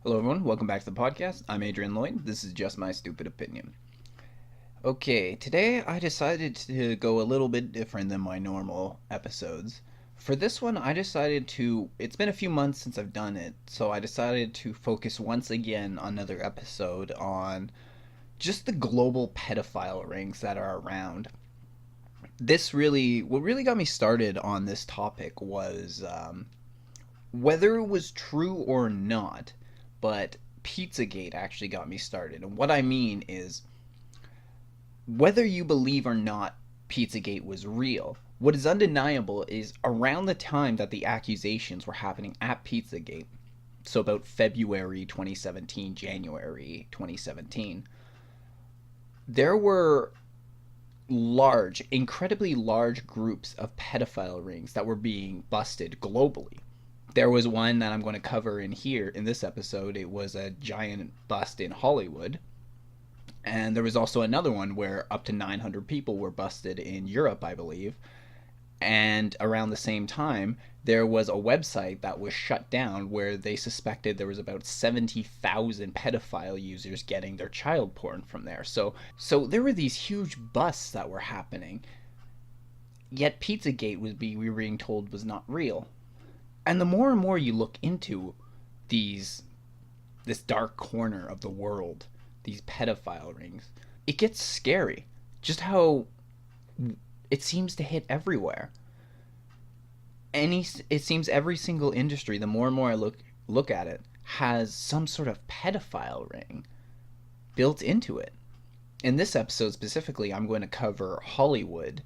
Hello, everyone. Welcome back to the podcast. I'm Adrian Lloyd. This is just my stupid opinion. Okay, today I decided to go a little bit different than my normal episodes. For this one, I decided to. It's been a few months since I've done it, so I decided to focus once again on another episode on just the global pedophile rings that are around. What really got me started on this topic was whether it was true or not, but Pizzagate actually got me started. And what I mean is, whether you believe or not Pizzagate was real, what is undeniable is around the time that the accusations were happening at Pizzagate, so about February 2017, January 2017, there were incredibly large groups of pedophile rings that were being busted globally. There was one that I'm going to cover in this episode. It was a giant bust in Hollywood. And there was also another one where up to 900 people were busted in Europe, I believe. And around the same time, there was a website that was shut down where they suspected there was about 70,000 pedophile users getting their child porn from there. So there were these huge busts that were happening. Yet Pizzagate we were being told was not real. And the more and more you look into this dark corner of the world, these pedophile rings, it gets scary. Just how it seems to hit everywhere. It seems every single industry, the more and more I look at it, has some sort of pedophile ring built into it. In this episode specifically, I'm going to cover Hollywood.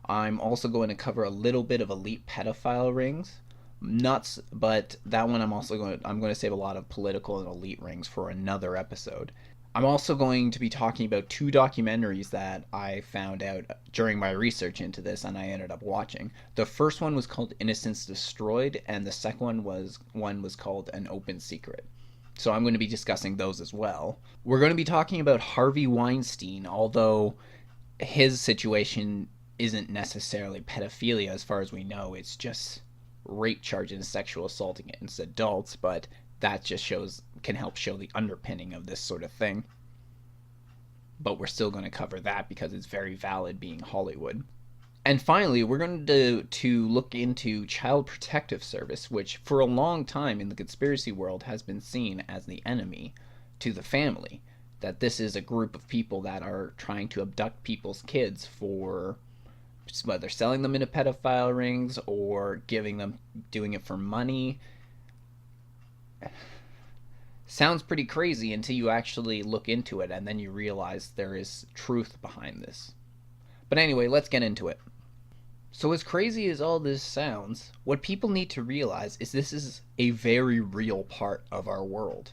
I'm also going to cover a little bit of elite pedophile rings. Nuts, but that one I'm going to save a lot of political and elite rings for another episode. I'm also going to be talking about two documentaries that I found out during my research into this and I ended up watching. The first one was called Innocence Destroyed, and the second one was called An Open Secret. So I'm going to be discussing those as well. We're going to be talking about Harvey Weinstein, although his situation isn't necessarily pedophilia as far as we know. It's just rape charges and sexual assault against adults, but that just can help show the underpinning of this sort of thing. But we're still going to cover that because it's very valid being Hollywood. And finally, we're going to look into Child Protective Service, which for a long time in the conspiracy world has been seen as the enemy to the family. That this is a group of people that are trying to abduct people's kids for whether selling them into pedophile rings or doing it for money. Sounds pretty crazy until you actually look into it and then you realize there is truth behind this. But anyway, let's get into it. So as crazy as all this sounds, what people need to realize is this is a very real part of our world.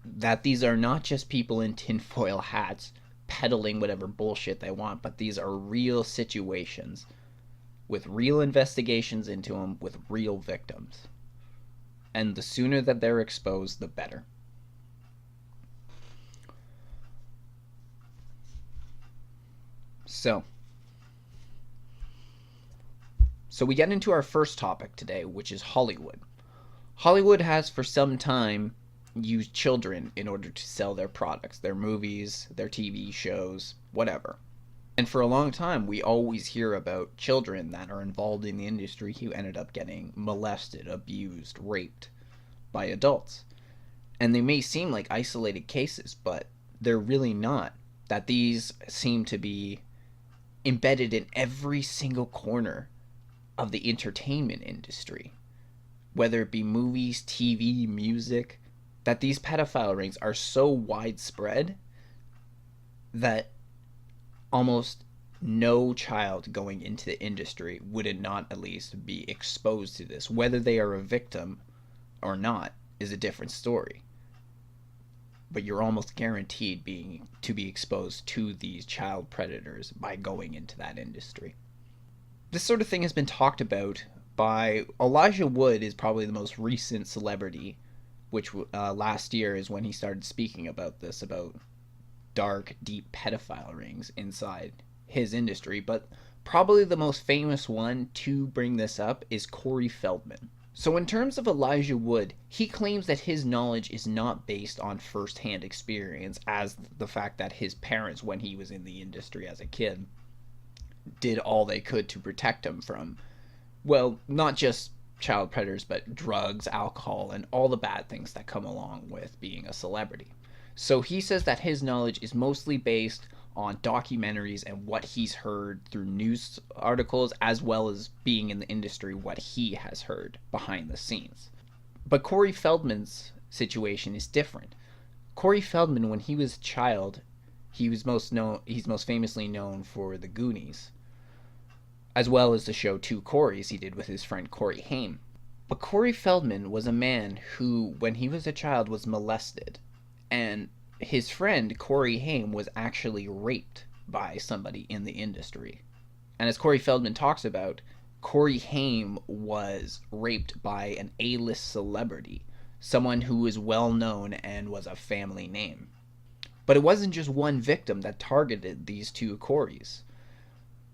That these are not just people in tinfoil hats peddling whatever bullshit they want, but these are real situations with real investigations into them with real victims. And the sooner that they're exposed, the better. So we get into our first topic today, which is Hollywood. Hollywood has for some time use children in order to sell their products, their movies, their TV shows, whatever. And for a long time, we always hear about children that are involved in the industry who ended up getting molested, abused, raped by adults. And they may seem like isolated cases, but they're really not. That these seem to be embedded in every single corner of the entertainment industry. Whether it be movies, TV, music, that these pedophile rings are so widespread that almost no child going into the industry would not at least be exposed to this. Whether they are a victim or not is a different story. But you're almost guaranteed to be exposed to these child predators by going into that industry. This sort of thing has been talked about by Elijah Wood is probably the most recent celebrity, which last year is when he started speaking about this, about dark, deep pedophile rings inside his industry. But probably the most famous one to bring this up is Corey Feldman. So, in terms of Elijah Wood, he claims that his knowledge is not based on first-hand experience, as the fact that his parents, when he was in the industry as a kid, did all they could to protect him from, well, not just child predators, but drugs, alcohol, and all the bad things that come along with being a celebrity. So he says that his knowledge is mostly based on documentaries and what he's heard through news articles, as well as being in the industry, what he has heard behind the scenes. But Corey Feldman's situation is different. Corey Feldman, when he was a child, he's most famously known for The Goonies, as well as the show Two Corys he did with his friend Corey Haim. But Corey Feldman was a man who, when he was a child, was molested, and his friend Corey Haim was actually raped by somebody in the industry. And as Corey Feldman talks about, Corey Haim was raped by an A-list celebrity, someone who was well known and was a family name. But it wasn't just one victim that targeted these two Corys.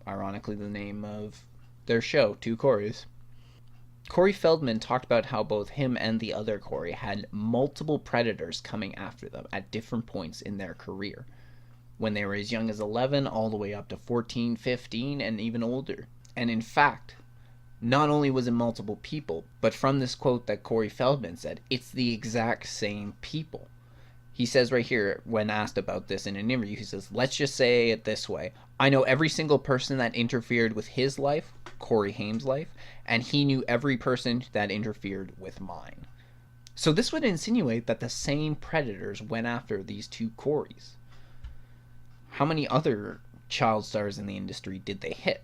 Ironically, the name of their show, Two Corys. Corey Feldman talked about how both him and the other Corey had multiple predators coming after them at different points in their career, when they were as young as 11 all the way up to 14, 15, and even older. And in fact, not only was it multiple people, but from this quote that Corey Feldman said, it's the exact same people. He says right here, when asked about this in an interview, he says, let's just say it this way. I know every single person that interfered with his life, Corey Haim's life, and he knew every person that interfered with mine. So this would insinuate that the same predators went after these two Corys. How many other child stars in the industry did they hit?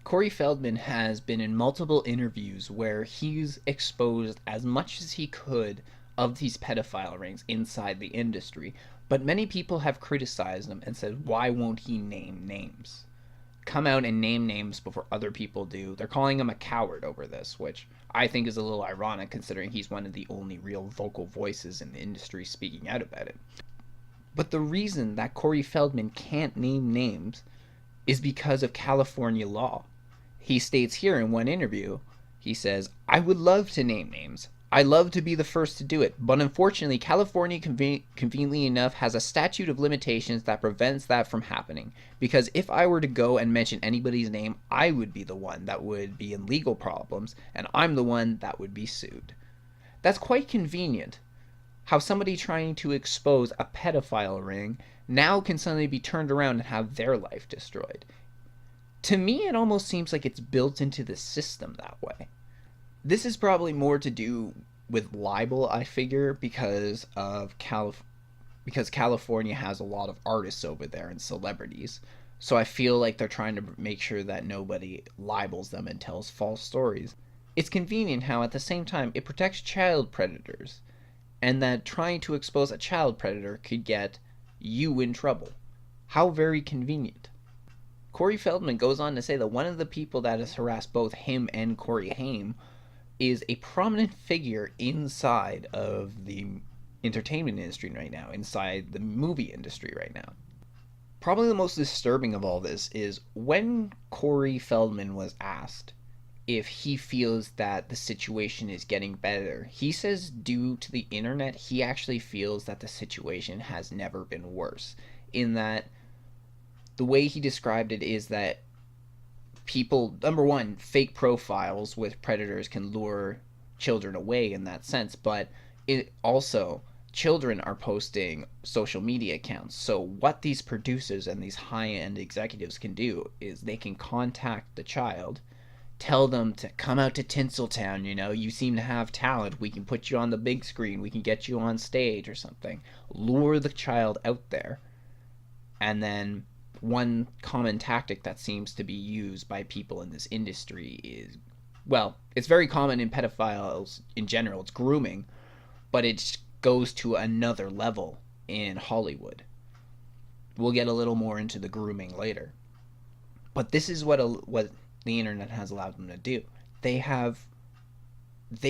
Corey Feldman has been in multiple interviews where he's exposed as much as he could of these pedophile rings inside the industry, but many people have criticized him and said, why won't he name names? Come out and name names before other people do. They're calling him a coward over this, which I think is a little ironic considering he's one of the only real vocal voices in the industry speaking out about it. But the reason that Corey Feldman can't name names is because of California law. He states here in one interview, he says, I would love to name names. I love to be the first to do it, but unfortunately California conveniently enough has a statute of limitations that prevents that from happening, because if I were to go and mention anybody's name, I would be the one that would be in legal problems, and I'm the one that would be sued. That's quite convenient, how somebody trying to expose a pedophile ring now can suddenly be turned around and have their life destroyed. To me, it almost seems like it's built into the system that way. This is probably more to do with libel, I figure, because California has a lot of artists over there and celebrities. So I feel like they're trying to make sure that nobody libels them and tells false stories. It's convenient how at the same time it protects child predators, and that trying to expose a child predator could get you in trouble. How very convenient. Corey Feldman goes on to say that one of the people that has harassed both him and Corey Haim is a prominent figure inside of the entertainment industry right now, inside the movie industry right now. Probably the most disturbing of all this is when Corey Feldman was asked if he feels that the situation is getting better, he says due to the internet, he actually feels that the situation has never been worse. In that, the way he described it is that people, number one, fake profiles with predators can lure children away in that sense, but it also, children are posting social media accounts. So what these producers and these high-end executives can do is they can contact the child, tell them to come out to Tinseltown, you seem to have talent, we can put you on the big screen, we can get you on stage or something. Lure the child out there. And then one common tactic that seems to be used by people in this industry is, well, it's very common in pedophiles in general, it's grooming, but it goes to another level in Hollywood. We'll get a little more into the grooming later. But this is what the internet has allowed them to do. They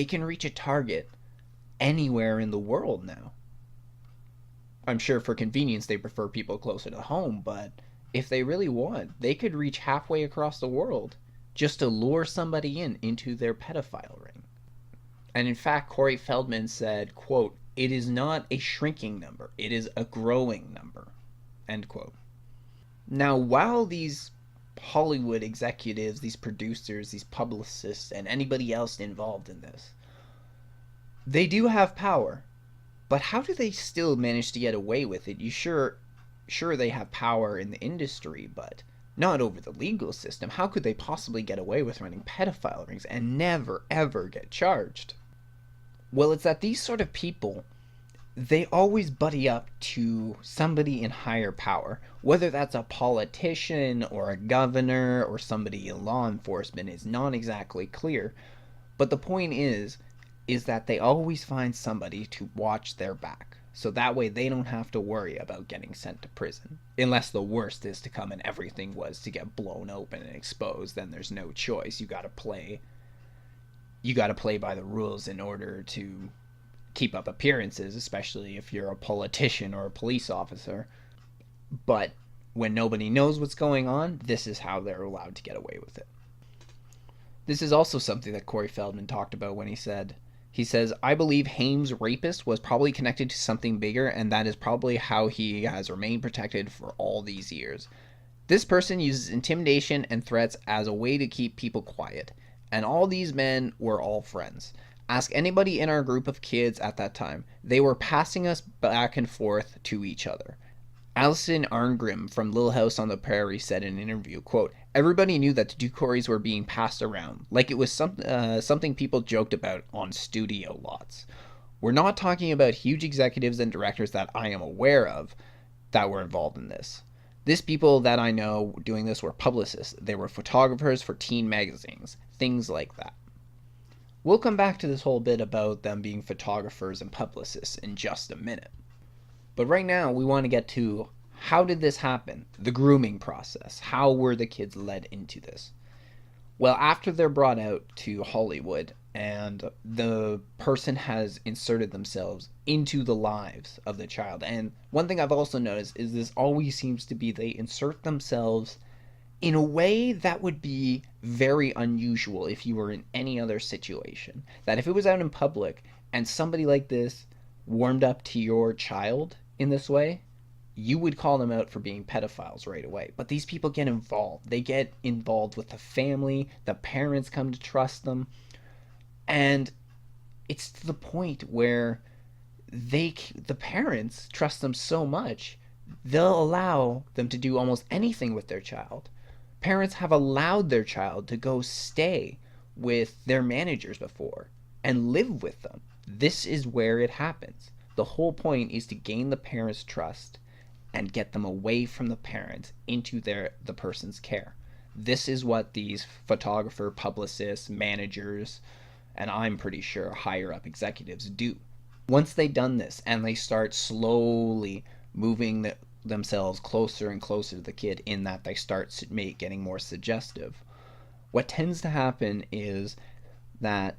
can reach a target anywhere in the world now. I'm sure for convenience they prefer people closer to home, but if they really want, they could reach halfway across the world just to lure somebody into their pedophile ring. And in fact, Corey Feldman said, quote, "It is not a shrinking number, it is a growing number," end quote. Now, while these Hollywood executives, these producers, these publicists, and anybody else involved in this, they do have power, but how do they still manage to get away with it? Sure they have power in the industry, but not over the legal system. How could they possibly get away with running pedophile rings and never ever get charged? Well, it's that these sort of people, they always buddy up to somebody in higher power, whether that's a politician or a governor or somebody in law enforcement is not exactly clear. But the point is that they always find somebody to watch their back. So that way they don't have to worry about getting sent to prison. Unless the worst is to come and everything was to get blown open and exposed, then there's no choice. You gotta play by the rules in order to keep up appearances, especially if you're a politician or a police officer. But when nobody knows what's going on, this is how they're allowed to get away with it. This is also something that Corey Feldman talked about when he says, "I believe Haim's rapist was probably connected to something bigger, and that is probably how he has remained protected for all these years. This person uses intimidation and threats as a way to keep people quiet, and all these men were all friends. Ask anybody in our group of kids at that time. They were passing us back and forth to each other." Alison Arngrim from Little House on the Prairie said in an interview, quote, "Everybody knew that the two Corys were being passed around, like it was something people joked about on studio lots. We're not talking about huge executives and directors that I am aware of that were involved in this. These people that I know doing this were publicists. They were photographers for teen magazines, things like that." We'll come back to this whole bit about them being photographers and publicists in just a minute. But right now, we want to get to how did this happen? The grooming process. How were the kids led into this? Well, after they're brought out to Hollywood and the person has inserted themselves into the lives of the child. And one thing I've also noticed is this always seems to be they insert themselves in a way that would be very unusual if you were in any other situation. That if it was out in public and somebody like this warmed up to your child in this way, you would call them out for being pedophiles right away. But these people get involved. They get involved with the family. The parents come to trust them. And it's to the point where the parents trust them so much, they'll allow them to do almost anything with their child. Parents have allowed their child to go stay with their managers before and live with them. This is where it happens. The whole point is to gain the parents' trust and get them away from the parents into the person's care. This is what these photographer, publicists, managers, and I'm pretty sure higher up executives do. Once they've done this and they start slowly moving themselves closer and closer to the kid in that they start getting more suggestive, what tends to happen is that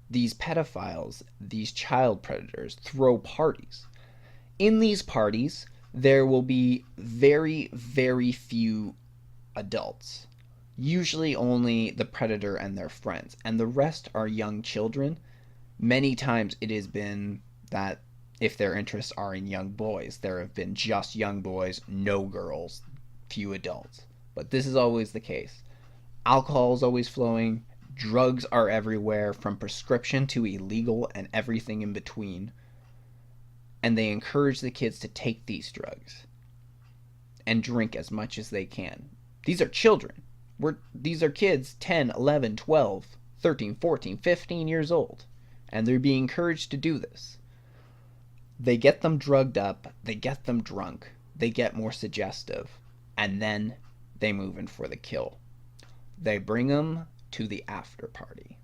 these pedophiles, these child predators, throw parties. In these parties, there will be very, very few adults. Usually only the predator and their friends, and the rest are young children. Many times it has been that if their interests are in young boys, there have been just young boys, no girls, few adults. But this is always the case. Alcohol is always flowing. Drugs are everywhere, from prescription to illegal and everything in between. And they encourage the kids to take these drugs and drink as much as they can. These are children. These are kids 10, 11, 12, 13, 14, 15 years old. And they're being encouraged to do this. They get them drugged up, they get them drunk, they get more suggestive, and then they move in for the kill. They bring them to the after party.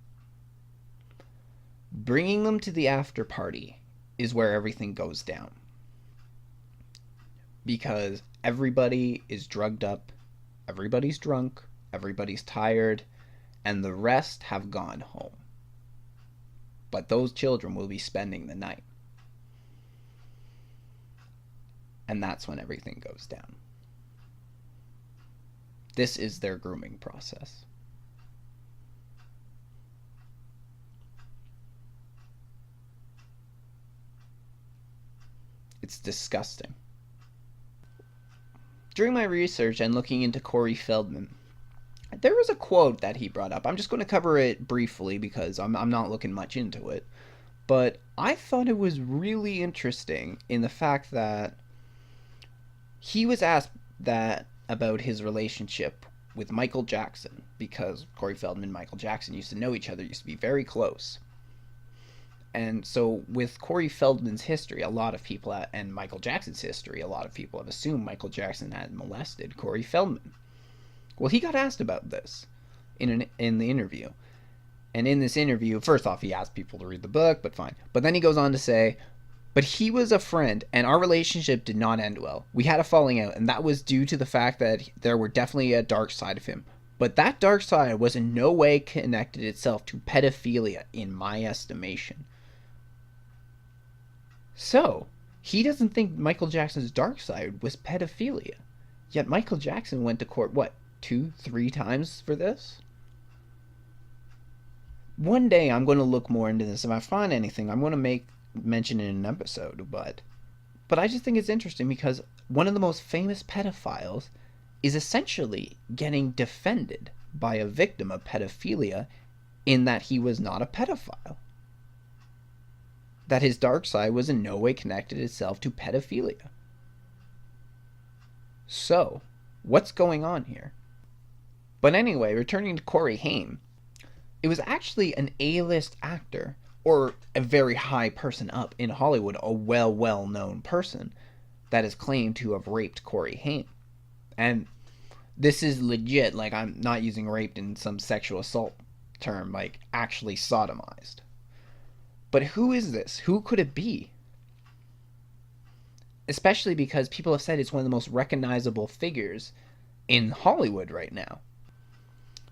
Bringing them to the after party is where everything goes down. Because everybody is drugged up, everybody's drunk, everybody's tired, and the rest have gone home. But those children will be spending the night. And that's when everything goes down. This is their grooming process. It's disgusting. During my research and looking into Corey Feldman, there was a quote that he brought up. I'm just going to cover it briefly because I'm not looking much into it. But I thought it was really interesting in the fact that he was asked that about his relationship with Michael Jackson, because Corey Feldman and Michael Jackson used to know each other, used to be very close. And so, with Corey Feldman's history, a lot of people, and Michael Jackson's history, a lot of people have assumed Michael Jackson had molested Corey Feldman. Well, he got asked about this in the interview. And in this interview, first off, he asked people to read the book, but fine. But then he goes on to say, but he was a friend, and our relationship did not end well. We had a falling out, and that was due to the fact that there were definitely a dark side of him. But that dark side was in no way connected itself to pedophilia, in my estimation. So, he doesn't think Michael Jackson's dark side was pedophilia. Yet Michael Jackson went to court, what, 2-3 times for this? One day I'm going to look more into this. If I find anything, I'm going to mention it in an episode. But I just think it's interesting because one of the most famous pedophiles is essentially getting defended by a victim of pedophilia in that he was not a pedophile. That his dark side was in no way connected itself to pedophilia. So, what's going on here? But anyway, returning to Corey Haim, it was actually an A-list actor, or a very high person up in Hollywood, a well-known person, that is claimed to have raped Corey Haim. And this is legit, like I'm not using raped in some sexual assault term, like actually sodomized. But who is this? Who could it be? Especially because people have said it's one of the most recognizable figures in Hollywood right now.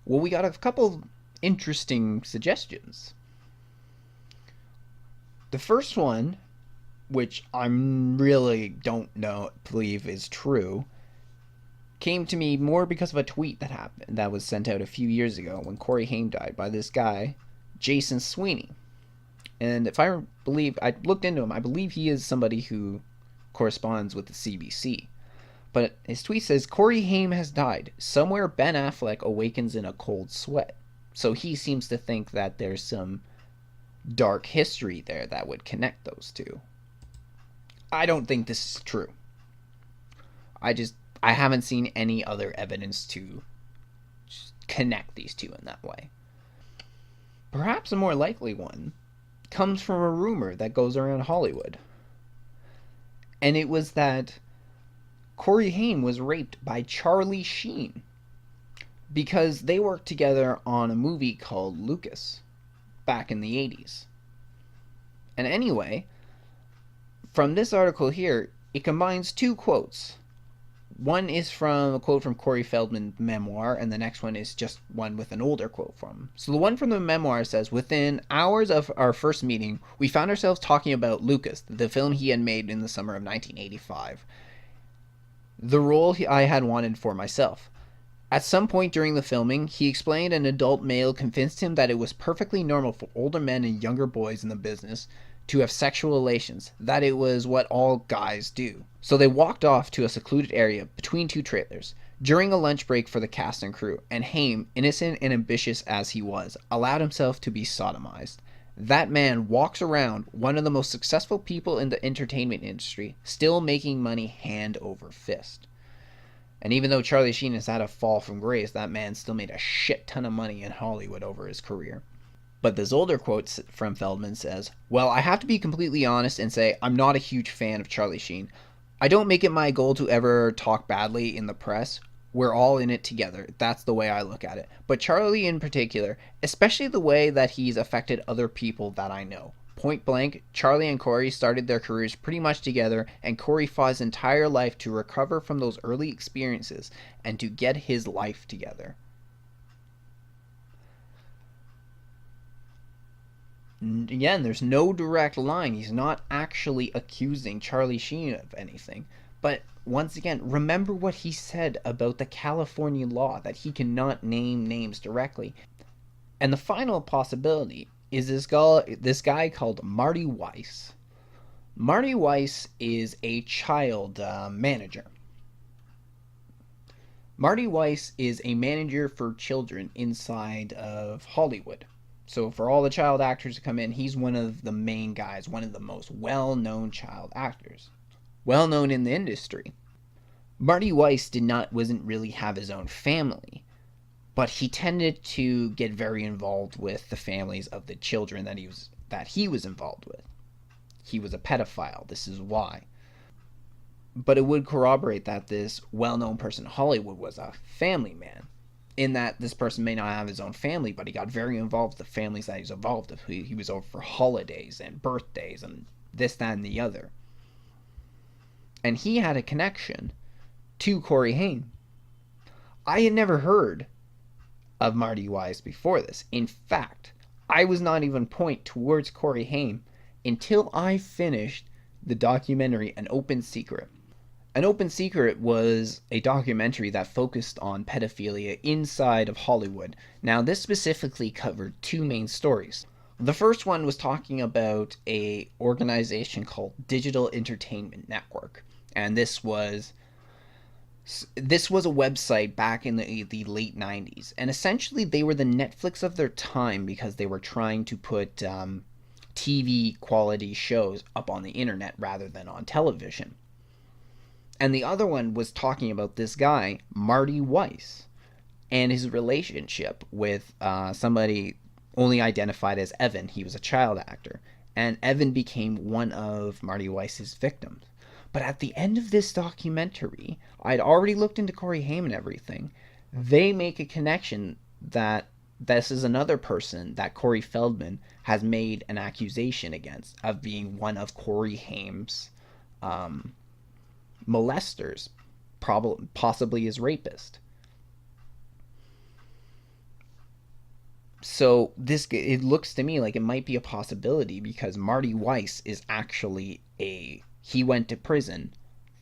Well, we got a couple interesting suggestions. The first one, which I really don't believe is true, came to me more because of a tweet that was sent out a few years ago when Corey Haim died by this guy, Jason Sweeney. And if I looked into him, I believe he is somebody who corresponds with the CBC. But his tweet says, Corey Haim has died. Somewhere Ben Affleck awakens in a cold sweat. So he seems to think that there's some dark history there that would connect those two. I don't think this is true. I haven't seen any other evidence to connect these two in that way. Perhaps a more likely one comes from a rumor that goes around Hollywood. And it was that Corey Haim was raped by Charlie Sheen because they worked together on a movie called Lucas back in the 80s. And anyway, from this article here, it combines two quotes. One is from a quote from Corey Feldman's memoir, and the next one is just one with an older quote from him. So the one from the memoir says, within hours of our first meeting, we found ourselves talking about Lucas, the film he had made in the summer of 1985. The role I had wanted for myself. At some point during the filming, he explained an adult male convinced him that it was perfectly normal for older men and younger boys in the business to have sexual relations, that it was what all guys do. So they walked off to a secluded area between two trailers during a lunch break for the cast and crew, and Haim, innocent and ambitious as he was, allowed himself to be sodomized. That man walks around, one of the most successful people in the entertainment industry, still making money hand over fist. And even though Charlie Sheen has had a fall from grace, that man still made a shit ton of money in Hollywood over his career. But this older quote from Feldman says, well, I have to be completely honest and say I'm not a huge fan of Charlie Sheen. I don't make it my goal to ever talk badly in the press. We're all in it together. That's the way I look at it. But Charlie in particular, especially the way that he's affected other people that I know. Point blank, Charlie and Corey started their careers pretty much together, and Corey fought his entire life to recover from those early experiences and to get his life together. Again, there's no direct line. He's not actually accusing Charlie Sheen of anything. But once again, remember what he said about the California law, that he cannot name names directly. And the final possibility is this guy called Marty Weiss. Marty Weiss is a child manager. Marty Weiss is a manager for children inside of Hollywood. So for all the child actors to come in, he's one of the main guys, one of the most well-known child actors, well-known in the industry. Marty Weiss wasn't really have his own family, but he tended to get very involved with the families of the children that he was involved with. He was a pedophile. This is why. But it would corroborate that this well-known person in Hollywood was a family man, in that this person may not have his own family, but he got very involved with the families that he was involved with. He was over for holidays and birthdays and this, that, and the other. And he had a connection to Corey Haim. I had never heard of Marty Weiss before this. In fact, I was not even pointed towards Corey Haim until I finished the documentary An Open Secret. An Open Secret was a documentary that focused on pedophilia inside of Hollywood. Now, this specifically covered two main stories. The first one was talking about a organization called Digital Entertainment Network, and this was a website back in the late 90s, and essentially they were the Netflix of their time because they were trying to put TV quality shows up on the internet rather than on television. And the other one was talking about this guy, Marty Weiss, and his relationship with somebody only identified as Evan. He was a child actor, and Evan became one of Marty Weiss's victims. But at the end of this documentary, I'd already looked into Corey Haim and everything. They make a connection that this is another person that Corey Feldman has made an accusation against of being one of Corey Haim's molesters, possibly his rapist. So it looks to me like it might be a possibility because Marty Weiss is actually he went to prison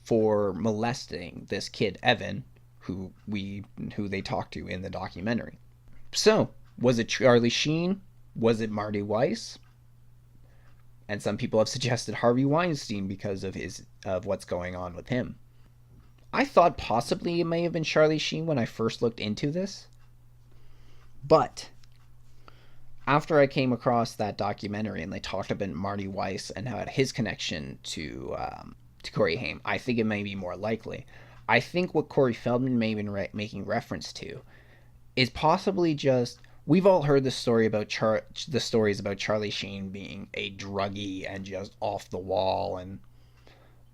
for molesting this kid Evan, who they talked to in the documentary. So, was it Charlie Sheen? Was it Marty Weiss? And some people have suggested Harvey Weinstein because of what's going on with him. I thought possibly it may have been Charlie Sheen when I first looked into this. But after I came across that documentary and they talked about Marty Weiss and how his connection to Corey Haim, I think it may be more likely. I think what Corey Feldman may have been making reference to is possibly just, we've all heard the stories about Charlie Sheen being a druggie and just off the wall, and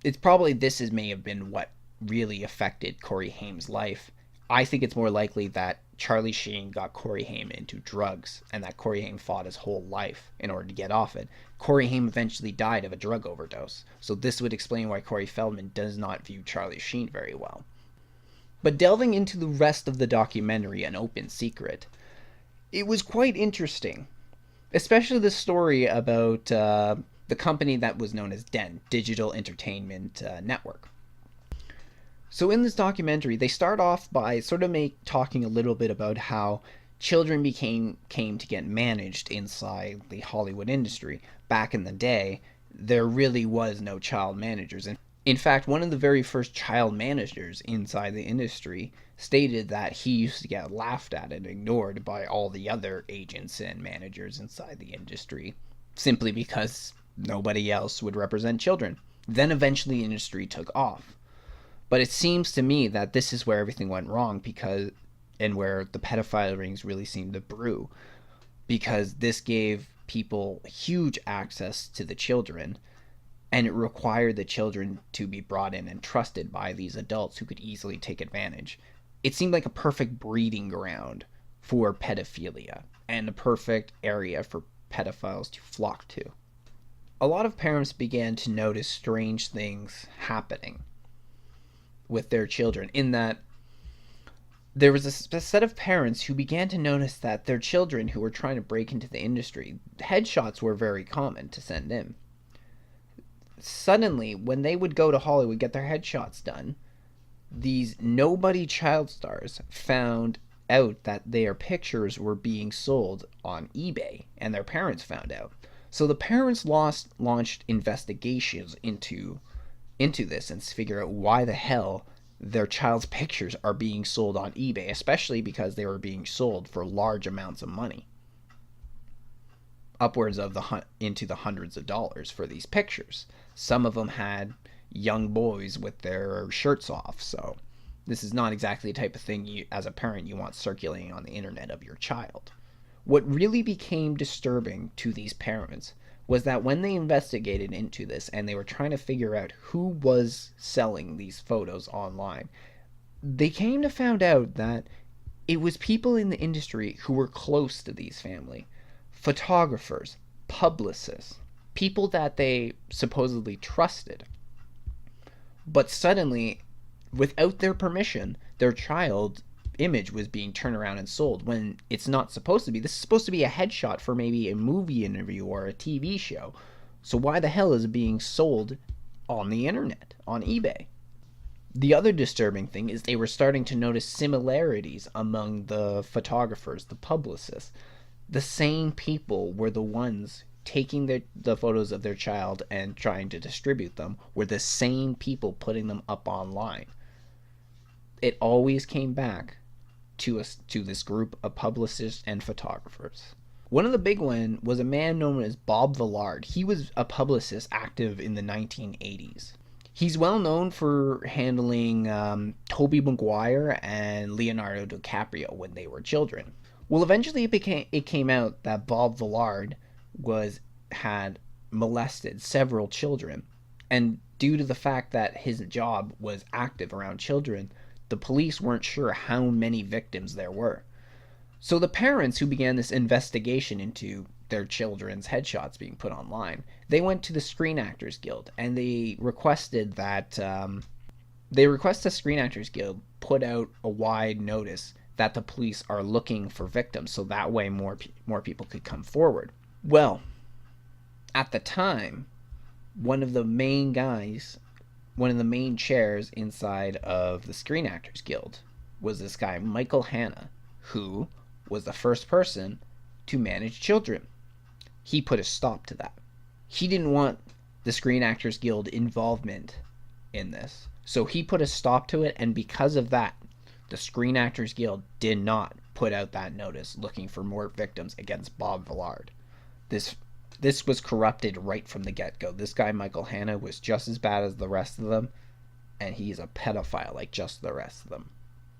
it's probably may have been what really affected Corey Haim's life. I think it's more likely that Charlie Sheen got Corey Haim into drugs and that Corey Haim fought his whole life in order to get off it. Corey Haim eventually died of a drug overdose, so this would explain why Corey Feldman does not view Charlie Sheen very well. But delving into the rest of the documentary, An Open Secret, it was quite interesting, especially the story about the company that was known as DEN, Digital Entertainment Network. So in this documentary, they start off by sort of talking a little bit about how children came to get managed inside the Hollywood industry. Back in the day, there really was no child managers. And in fact, one of the very first child managers inside the industry stated that he used to get laughed at and ignored by all the other agents and managers inside the industry, simply because nobody else would represent children. Then eventually the industry took off. But it seems to me that this is where everything went wrong, and where the pedophile rings really seemed to brew, because this gave people huge access to the children, and it required the children to be brought in and trusted by these adults who could easily take advantage. It seemed like a perfect breeding ground for pedophilia, and a perfect area for pedophiles to flock to. A lot of parents began to notice strange things happening with their children, in that there was a set of parents who began to notice that their children who were trying to break into the industry, headshots were very common to send in. Suddenly, when they would go to Hollywood, get their headshots done, these nobody child stars found out that their pictures were being sold on eBay, and their parents found out. So the parents launched investigations into this and to figure out why the hell their child's pictures are being sold on eBay, especially because they were being sold for large amounts of money, upwards of into the hundreds of dollars for these pictures. Some of them had young boys with their shirts off, so this is not exactly the type of thing you, as a parent, you want circulating on the internet of your child. What really became disturbing to these parents was that when they investigated into this and they were trying to figure out who was selling these photos online, they came to find out that it was people in the industry who were close to these family. Photographers, publicists, people that they supposedly trusted. But suddenly, without their permission, their child image was being turned around and sold when it's not supposed to be. This is supposed to be a headshot for maybe a movie interview or a TV show. So why the hell is it being sold on the internet, on eBay? The other disturbing thing is they were starting to notice similarities among the photographers, the publicists. The same people were the ones taking the photos of their child and trying to distribute them, were the same people putting them up online. It always came back to this group of publicists and photographers. One of the big ones was a man known as Bob Villard. He was a publicist active in the 1980s. He's well known for handling Tobey Maguire and Leonardo DiCaprio when they were children. Well, eventually it came out that Bob Villard had molested several children, and due to the fact that his job was active around children, the police weren't sure how many victims there were. So the parents who began this investigation into their children's headshots being put online, they went to the Screen Actors Guild and they requested that the Screen Actors Guild put out a wide notice that the police are looking for victims, so that way more people could come forward. Well, at the time, one of the main chairs inside of the Screen Actors Guild was this guy, Michael Hanna, who was the first person to manage children. He put a stop to that. He didn't want the Screen Actors Guild involvement in this, so he put a stop to it, and because of that, the Screen Actors Guild did not put out that notice looking for more victims against Bob Villard. This was corrupted right from the get-go. This guy, Michael Hanna, was just as bad as the rest of them, and he's a pedophile like just the rest of them.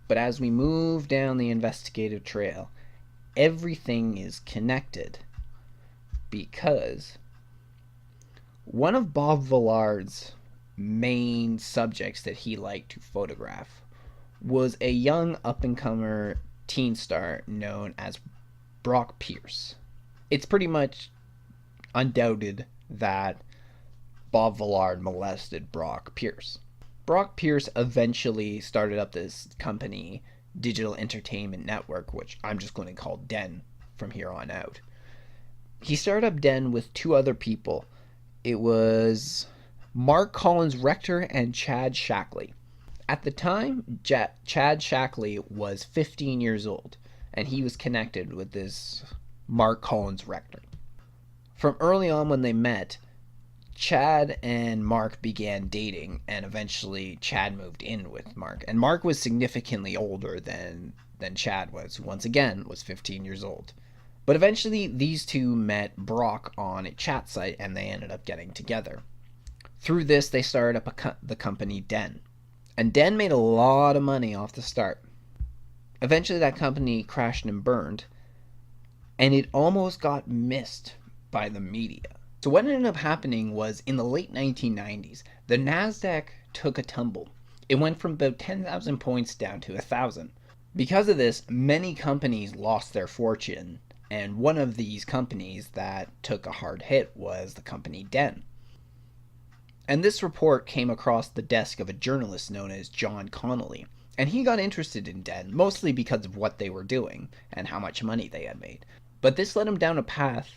But as we move down the investigative trail, everything is connected, because one of Bob Villard's main subjects that he liked to photograph was a young up-and-comer teen star known as Brock Pierce. It's pretty much undoubted that Bob Villard molested Brock Pierce. Brock Pierce eventually started up this company, Digital Entertainment Network, which I'm just going to call DEN from here on out. He started up DEN with two other people. It was Mark Collins Rector and Chad Shackley. At the time, Chad Shackley was 15 years old, and he was connected with this Mark Collins Rector. From early on when they met, Chad and Mark began dating, and eventually Chad moved in with Mark. And Mark was significantly older than Chad was, who once again was 15 years old. But eventually these two met Brock on a chat site, and they ended up getting together. Through this, they started up the company DEN. And DEN made a lot of money off the start. Eventually that company crashed and burned, and it almost got missed by the media. So what ended up happening was, in the late 1990s, the NASDAQ took a tumble. It went from about 10,000 points down to 1,000. Because of this, many companies lost their fortune, and one of these companies that took a hard hit was the company DEN. And this report came across the desk of a journalist known as John Connolly, and he got interested in DEN, mostly because of what they were doing and how much money they had made. But this led him down a path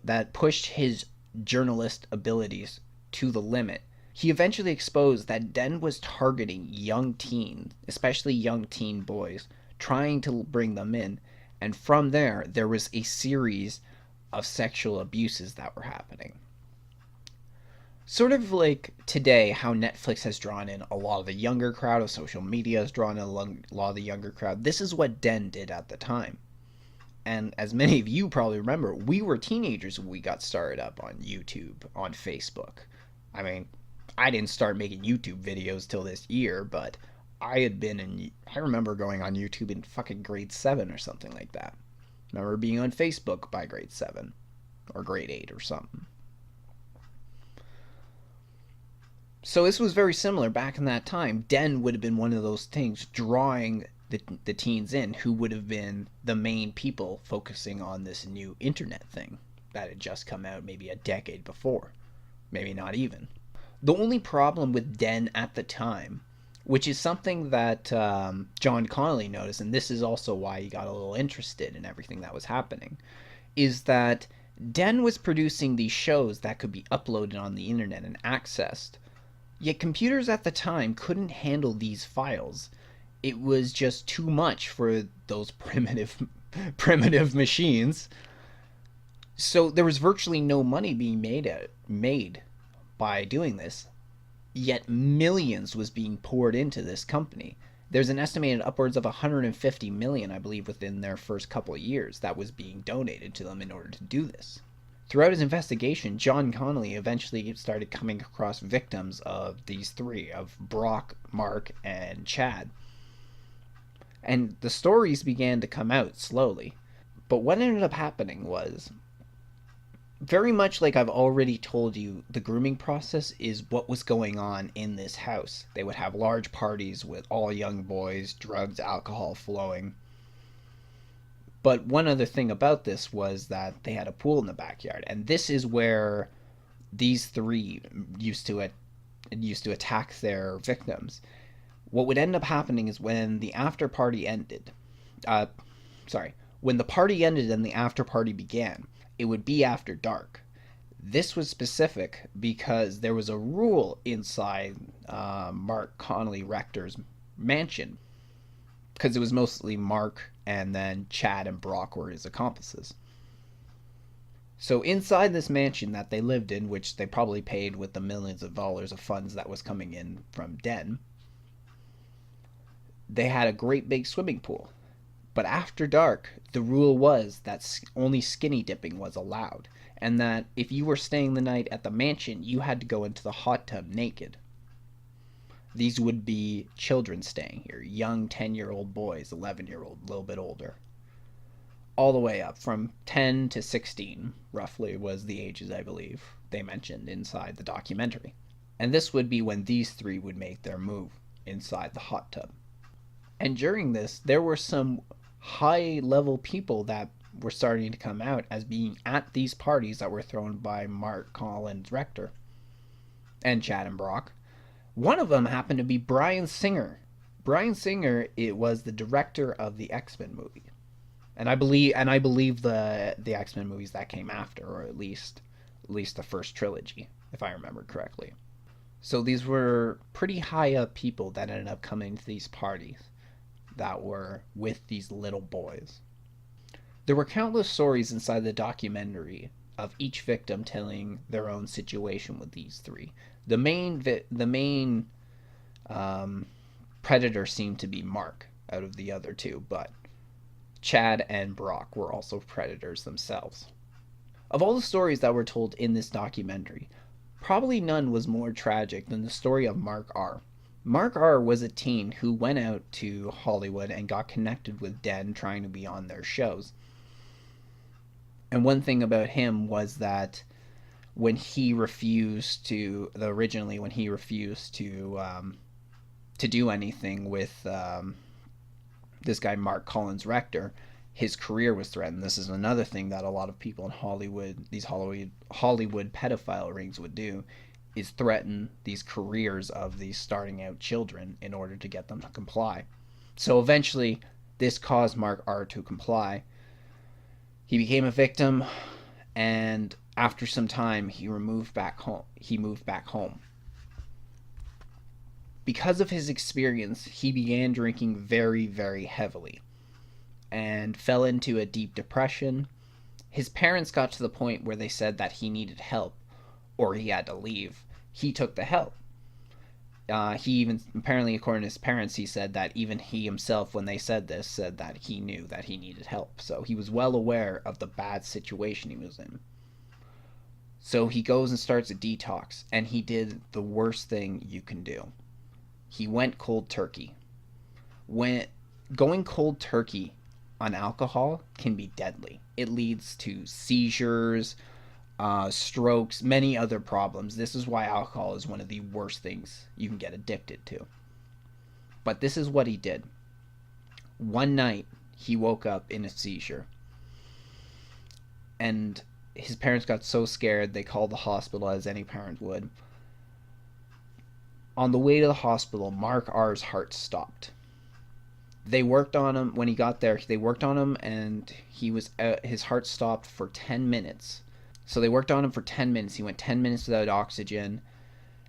that pushed his journalist abilities to the limit. He eventually exposed that DEN was targeting young teens, especially young teen boys, trying to bring them in. And from there was a series of sexual abuses that were happening. Sort of like today, how Netflix has drawn in a lot of the younger crowd, of social media has drawn in a lot of the younger crowd. This is what Den did at the time. And as many of you probably remember, we were teenagers when we got started up on YouTube, on Facebook. I mean, I didn't start making YouTube videos till this year, but I remember going on YouTube in fucking grade 7 or something like that. I remember being on Facebook by grade 7 or grade 8 or something. So this was very similar back in that time. Den would have been one of those things drawing the teens in, who would have been the main people focusing on this new internet thing that had just come out maybe a decade before. Maybe not even. The only problem with Den at the time, which is something that John Connolly noticed, and this is also why he got a little interested in everything that was happening, is that Den was producing these shows that could be uploaded on the internet and accessed. Yet computers at the time couldn't handle these files. It was just too much for those primitive machines. So there was virtually no money being made by doing this. Yet millions was being poured into this company. There's an estimated upwards of 150 million, I believe, within their first couple of years that was being donated to them in order to do this. Throughout his investigation, John Connolly eventually started coming across victims of these three, of Brock, Mark, and Chad. And the stories began to come out slowly. But what ended up happening was, very much like I've already told you, the grooming process is what was going on in this house. They would have large parties with all young boys, drugs, alcohol flowing. But one other thing about this was that they had a pool in the backyard, and this is where these three used to attack their victims. What would end up happening is when the after party ended, when the party ended and the after party began, it would be after dark. This was specific because there was a rule inside Mark Connolly Rector's mansion, because it was mostly Mark and then Chad and Brock were his accomplices. So inside this mansion that they lived in, which they probably paid with the millions of dollars of funds that was coming in from Den, they had a great big swimming pool. But after dark, the rule was that only skinny dipping was allowed, and that if you were staying the night at the mansion, you had to go into the hot tub naked. These would be children staying here, young 10-year-old boys, 11-year-old, a little bit older. All the way up, from 10 to 16, roughly, was the ages, I believe, they mentioned inside the documentary. And this would be when these three would make their move inside the hot tub. And during this, there were some high-level people that were starting to come out as being at these parties that were thrown by Mark Collins Rector and Chad and Brock. One of them happened to be Bryan Singer. Bryan Singer, it was the director of the X-Men movie. And I believe the X-Men movies that came after, or at least the first trilogy, if I remember correctly. So these were pretty high up people that ended up coming to these parties that were with these little boys. There were countless stories inside the documentary of each victim telling their own situation with these three. The main predator seemed to be Mark out of the other two, but Chad and Brock were also predators themselves. Of all the stories that were told in this documentary, probably none was more tragic than the story of Mark R. Mark R was a teen who went out to Hollywood and got connected with Den trying to be on their shows. And one thing about him was that when he refused to do anything with this guy Mark Collins Rector, his career was threatened. This is another thing that a lot of people in Hollywood, these Hollywood pedophile rings would do, is threaten these careers of these starting out children in order to get them to comply. So eventually, this caused Mark R to comply. He became a victim, and after some time, he moved back home. Because of his experience, he began drinking very, very heavily and fell into a deep depression His parents got to the point where they said that he needed help or he had to leave. He took the help. He even, apparently, according to his parents, he said that even he himself, when they said this, said that he knew that he needed help. So he was well aware of the bad situation he was in. So he goes and starts a detox, and he did the worst thing you can do. He went cold turkey. Going cold turkey on alcohol can be deadly. It leads to seizures, strokes, many other problems. This is why alcohol is one of the worst things you can get addicted to. But this is what he did. One night, he woke up in a seizure. And his parents got so scared, they called the hospital, as any parent would. On the way to the hospital, Mark R's heart stopped. They worked on him. When he got there, they worked on him, and his heart stopped for 10 minutes. So they worked on him for 10 minutes. He went 10 minutes without oxygen,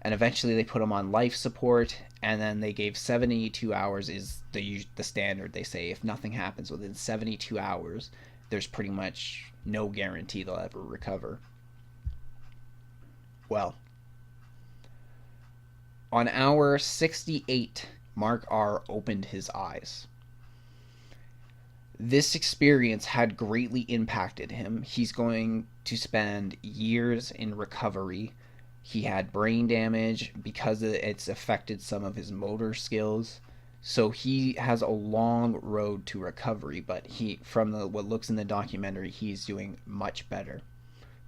and eventually they put him on life support, and then they gave 72 hours is the standard. They say if nothing happens within 72 hours, there's pretty much no guarantee they'll ever recover. Well, on hour 68, Mark R. opened his eyes. This experience had greatly impacted him. He's going to spend years in recovery. He had brain damage because it's affected some of his motor skills. So he has a long road to recovery, but from what looks in the documentary, he's doing much better.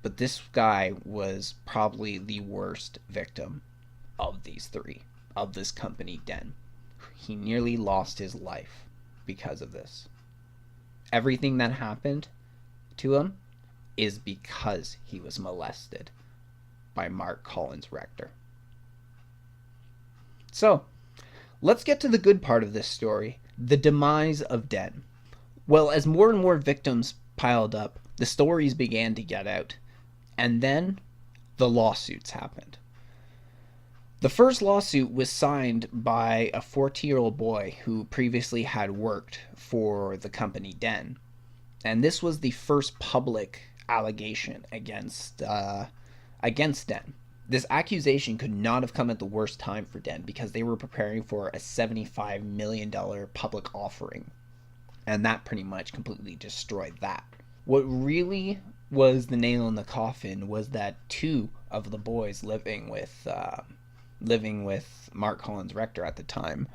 But this guy was probably the worst victim of these three, of this company den. He nearly lost his life because of this. Everything that happened to him is because he was molested by Mark Collins Rector. So, let's get to the good part of this story, the demise of Den. Well, as more and more victims piled up, the stories began to get out, and then the lawsuits happened. The first lawsuit was signed by a 14-year-old boy who previously had worked for the company Den. And this was the first public allegation against Den. This accusation could not have come at the worst time for Den because they were preparing for a $75 million public offering. And that pretty much completely destroyed that. What really was the nail in the coffin was that two of the boys living with Mark Collins Rector at the time,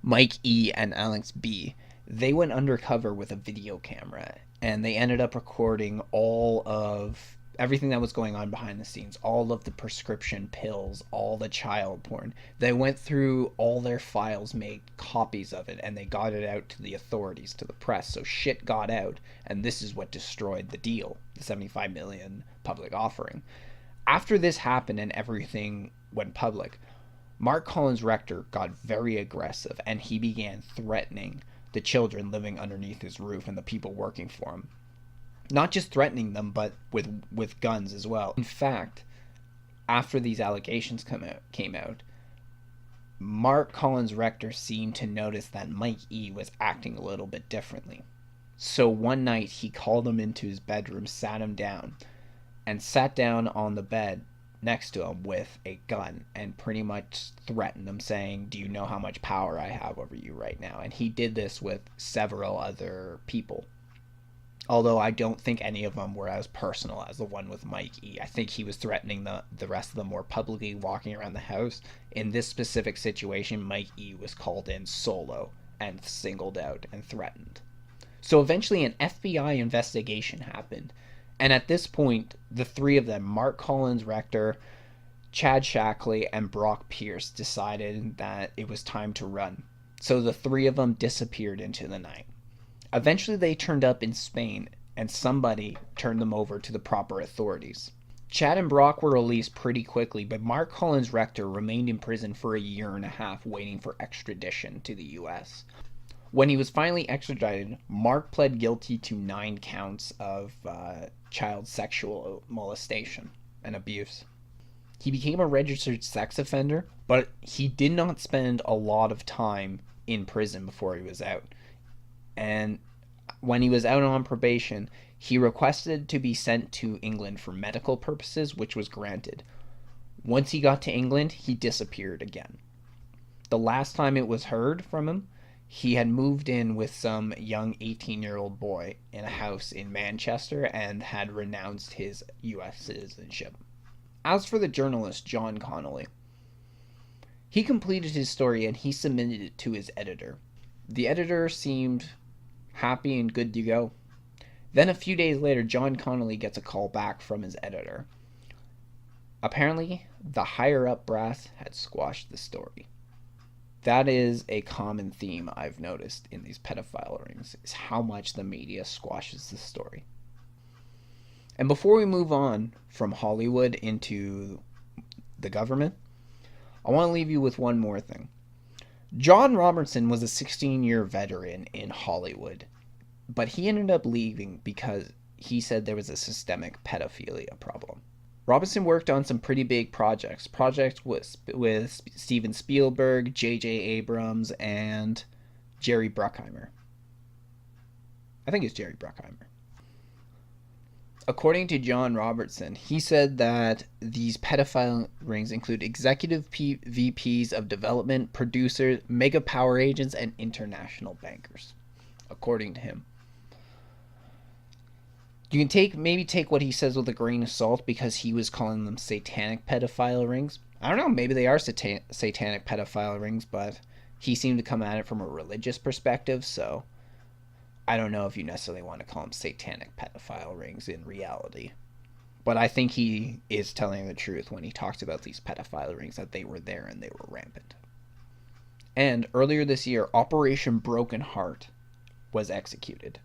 Mike E. and Alex B., they went undercover with a video camera, and they ended up recording all of everything that was going on behind the scenes, all of the prescription pills, all the child porn. They went through all their files, made copies of it, and they got it out to the authorities, to the press. So shit got out, and this is what destroyed the deal, the $75 million public offering. After this happened and everything went public, Mark Collins Rector got very aggressive, and he began threatening the children living underneath his roof and the people working for him. Not just threatening them, but with guns as well. In fact, after these allegations came out, Mark Collins Rector seemed to notice that Mike E. was acting a little bit differently. So one night he called him into his bedroom, sat him down, and sat down on the bed next to him with a gun and pretty much threatened him, saying, "Do you know how much power I have over you right now?" And he did this with several other people. Although I don't think any of them were as personal as the one with Mike E. I think he was threatening the rest of them more publicly, walking around the house. In this specific situation, Mike E. was called in solo and singled out and threatened. So eventually an FBI investigation happened. And at this point, the three of them, Mark Collins Rector, Chad Shackley, and Brock Pierce, decided that it was time to run. So the three of them disappeared into the night. Eventually they turned up in Spain, and somebody turned them over to the proper authorities. Chad and Brock were released pretty quickly, but Mark Collins Rector remained in prison for a year and a half waiting for extradition to the US. When he was finally extradited, Mark pled guilty to 9 counts of child sexual molestation and abuse. He became a registered sex offender, but he did not spend a lot of time in prison before he was out. And when he was out on probation, He requested to be sent to England for medical purposes, which was granted. Once he got to England, he disappeared again. The last time it was heard from him, he had moved in with some young 18-year-old boy in a house in Manchester and had renounced his U.S. citizenship. As for the journalist John Connolly, he completed his story and he submitted it to his editor. The editor seemed happy and good to go. Then a few days later, John Connolly gets a call back from his editor. Apparently, the higher-up brass had squashed the story. That is a common theme I've noticed in these pedophile rings, is how much the media squashes the story. And before we move on from Hollywood into the government, I want to leave you with one more thing. John Robertson was a 16-year veteran in Hollywood, but he ended up leaving because he said there was a systemic pedophilia problem. Robinson worked on some pretty big projects with Steven Spielberg, J.J. Abrams, and Jerry Bruckheimer. I think it's Jerry Bruckheimer. According to John Robertson, he said that these pedophile rings include executive VPs of development, producers, mega power agents, and international bankers. According to him. You can maybe take what he says with a grain of salt because he was calling them satanic pedophile rings. I don't know, maybe they are satanic pedophile rings, but he seemed to come at it from a religious perspective, so I don't know if you necessarily want to call them satanic pedophile rings in reality. But I think he is telling the truth when he talks about these pedophile rings, that they were there and they were rampant. And earlier this year, Operation Broken Heart was executed.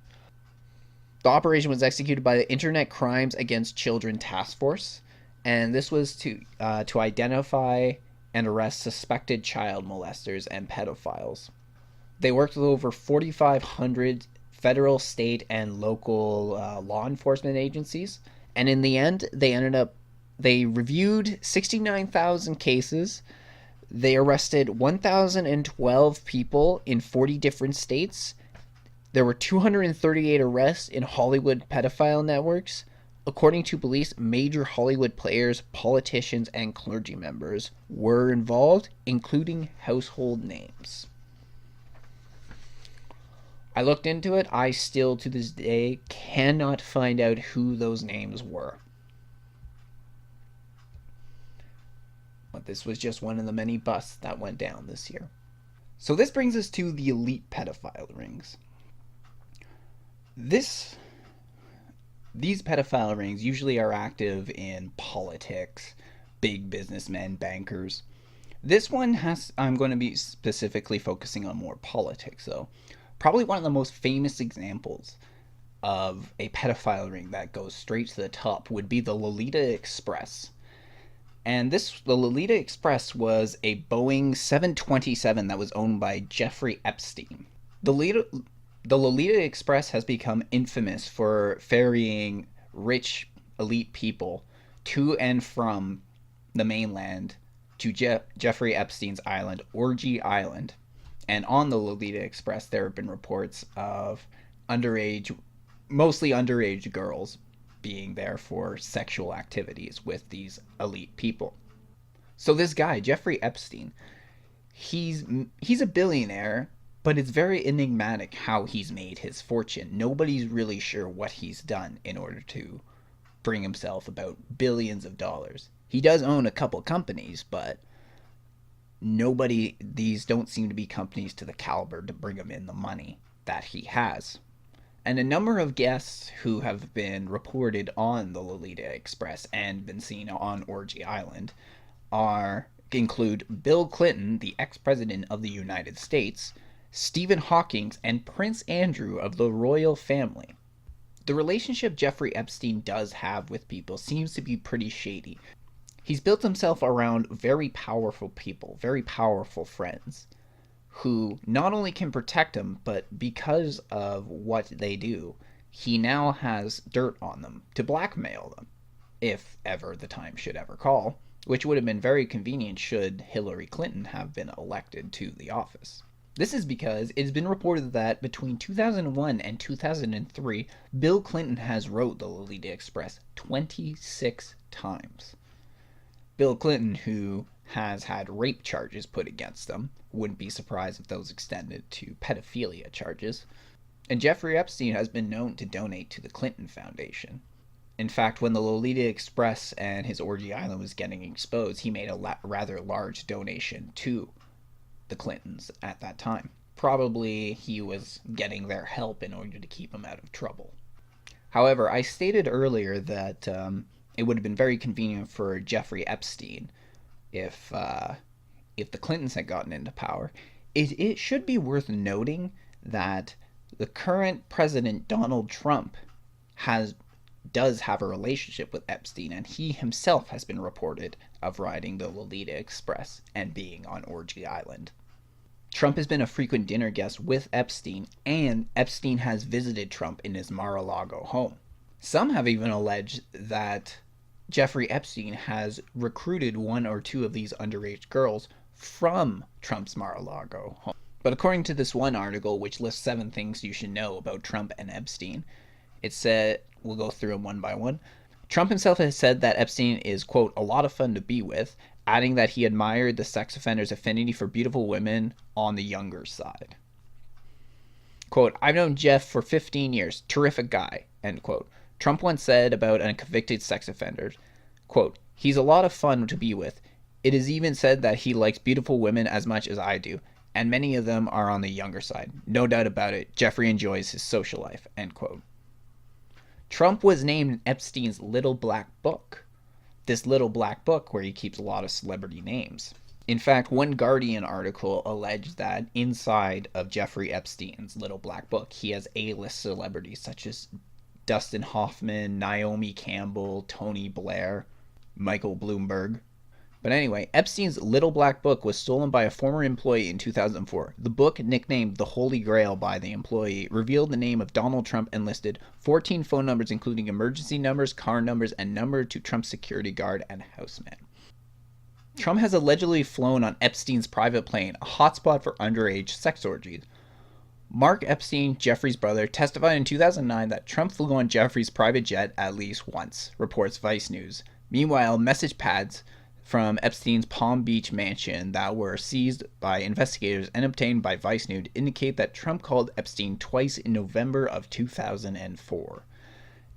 The operation was executed by the Internet Crimes Against Children Task Force, and this was to identify and arrest suspected child molesters and pedophiles. They worked with over 4,500 federal, state, and local law enforcement agencies, and in the end, they reviewed 69,000 cases. They arrested 1,012 people in 40 different states. There were 238 arrests in Hollywood pedophile networks. According to police, major Hollywood players, politicians, and clergy members were involved, including household names. I looked into it. I still, to this day, cannot find out who those names were. But this was just one of the many busts that went down this year. So this brings us to the elite pedophile rings. These pedophile rings usually are active in politics, big businessmen, bankers. This one I'm going to be specifically focusing on more politics, though. Probably one of the most famous examples of a pedophile ring that goes straight to the top would be the Lolita Express. And the Lolita Express was a Boeing 727 that was owned by Jeffrey Epstein. The Lolita Express has become infamous for ferrying rich, elite people to and from the mainland to Jeffrey Epstein's island, Orgy Island. And on the Lolita Express, there have been reports of mostly underage girls being there for sexual activities with these elite people. So this guy, Jeffrey Epstein, he's a billionaire, but it's very enigmatic how he's made his fortune. Nobody's really sure what he's done in order to bring himself about billions of dollars. He does own a couple companies, but these don't seem to be companies to the caliber to bring him in the money that he has. And a number of guests who have been reported on the Lolita Express and been seen on Orgy Island include Bill Clinton, the ex-president of the United States, Stephen Hawking, and Prince Andrew of the royal family. The relationship Jeffrey Epstein does have with people seems to be pretty shady. He's built himself around very powerful people, very powerful friends, who not only can protect him, but because of what they do, he now has dirt on them to blackmail them, if ever the time should ever call, which would have been very convenient should Hillary Clinton have been elected to the office. This is because it has been reported that between 2001 and 2003, Bill Clinton has wrote the Lolita Express 26 times. Bill Clinton, who has had rape charges put against him, wouldn't be surprised if those extended to pedophilia charges. And Jeffrey Epstein has been known to donate to the Clinton Foundation. In fact, when the Lolita Express and his orgy island was getting exposed, he made a rather large donation to the Clintons at that time. Probably he was getting their help in order to keep him out of trouble. However, I stated earlier that it would have been very convenient for Jeffrey Epstein if the Clintons had gotten into power. It should be worth noting that the current president, Donald Trump, does have a relationship with Epstein, and he himself has been reported of riding the Lolita Express and being on Orgy Island. Trump has been a frequent dinner guest with Epstein, and Epstein has visited Trump in his Mar-a-Lago home. Some have even alleged that Jeffrey Epstein has recruited one or two of these underage girls from Trump's Mar-a-Lago home. But according to this one article, which lists 7 things you should know about Trump and Epstein, it said, we'll go through them one by one. Trump himself has said that Epstein is, quote, a lot of fun to be with, adding that he admired the sex offender's affinity for beautiful women on the younger side. Quote, I've known Jeff for 15 years. Terrific guy, end quote. Trump once said about a convicted sex offender, quote, he's a lot of fun to be with. It is even said that he likes beautiful women as much as I do, and many of them are on the younger side. No doubt about it. Jeffrey enjoys his social life, end quote. Trump was named in Epstein's Little Black Book. This Little Black Book where he keeps a lot of celebrity names. In fact, one Guardian article alleged that inside of Jeffrey Epstein's Little Black Book, he has A-list celebrities such as Dustin Hoffman, Naomi Campbell, Tony Blair, Michael Bloomberg. But anyway, Epstein's Little Black Book was stolen by a former employee in 2004. The book, nicknamed The Holy Grail by the employee, revealed the name of Donald Trump and listed 14 phone numbers, including emergency numbers, car numbers, and number to Trump's security guard and houseman. Trump has allegedly flown on Epstein's private plane, a hotspot for underage sex orgies. Mark Epstein, Jeffrey's brother, testified in 2009 that Trump flew on Jeffrey's private jet at least once, reports Vice News. Meanwhile, message pads from Epstein's Palm Beach mansion that were seized by investigators and obtained by Vice News indicate that Trump called Epstein twice in November of 2004.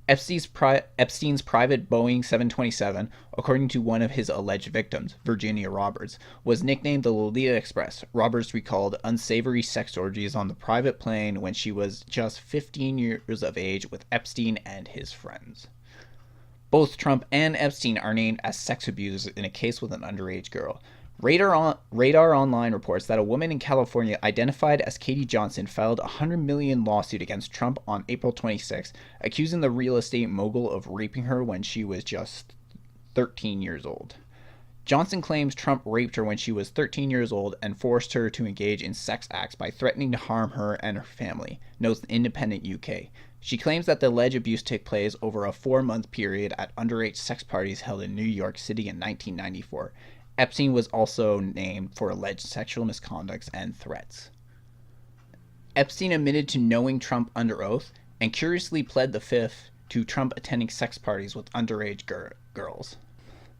Epstein's private Boeing 727, according to one of his alleged victims, Virginia Roberts, was nicknamed the Lolita Express. Roberts recalled unsavory sex orgies on the private plane when she was just 15 years of age with Epstein and his friends. Both Trump and Epstein are named as sex abusers in a case with an underage girl. Radar Online reports that a woman in California identified as Katie Johnson filed a $100 million lawsuit against Trump on April 26, accusing the real estate mogul of raping her when she was just 13 years old. Johnson claims Trump raped her when she was 13 years old and forced her to engage in sex acts by threatening to harm her and her family, notes the Independent UK. She claims that the alleged abuse took place over a 4-month period at underage sex parties held in New York City in 1994. Epstein was also named for alleged sexual misconducts and threats. Epstein admitted to knowing Trump under oath and curiously pled the fifth to Trump attending sex parties with underage girls.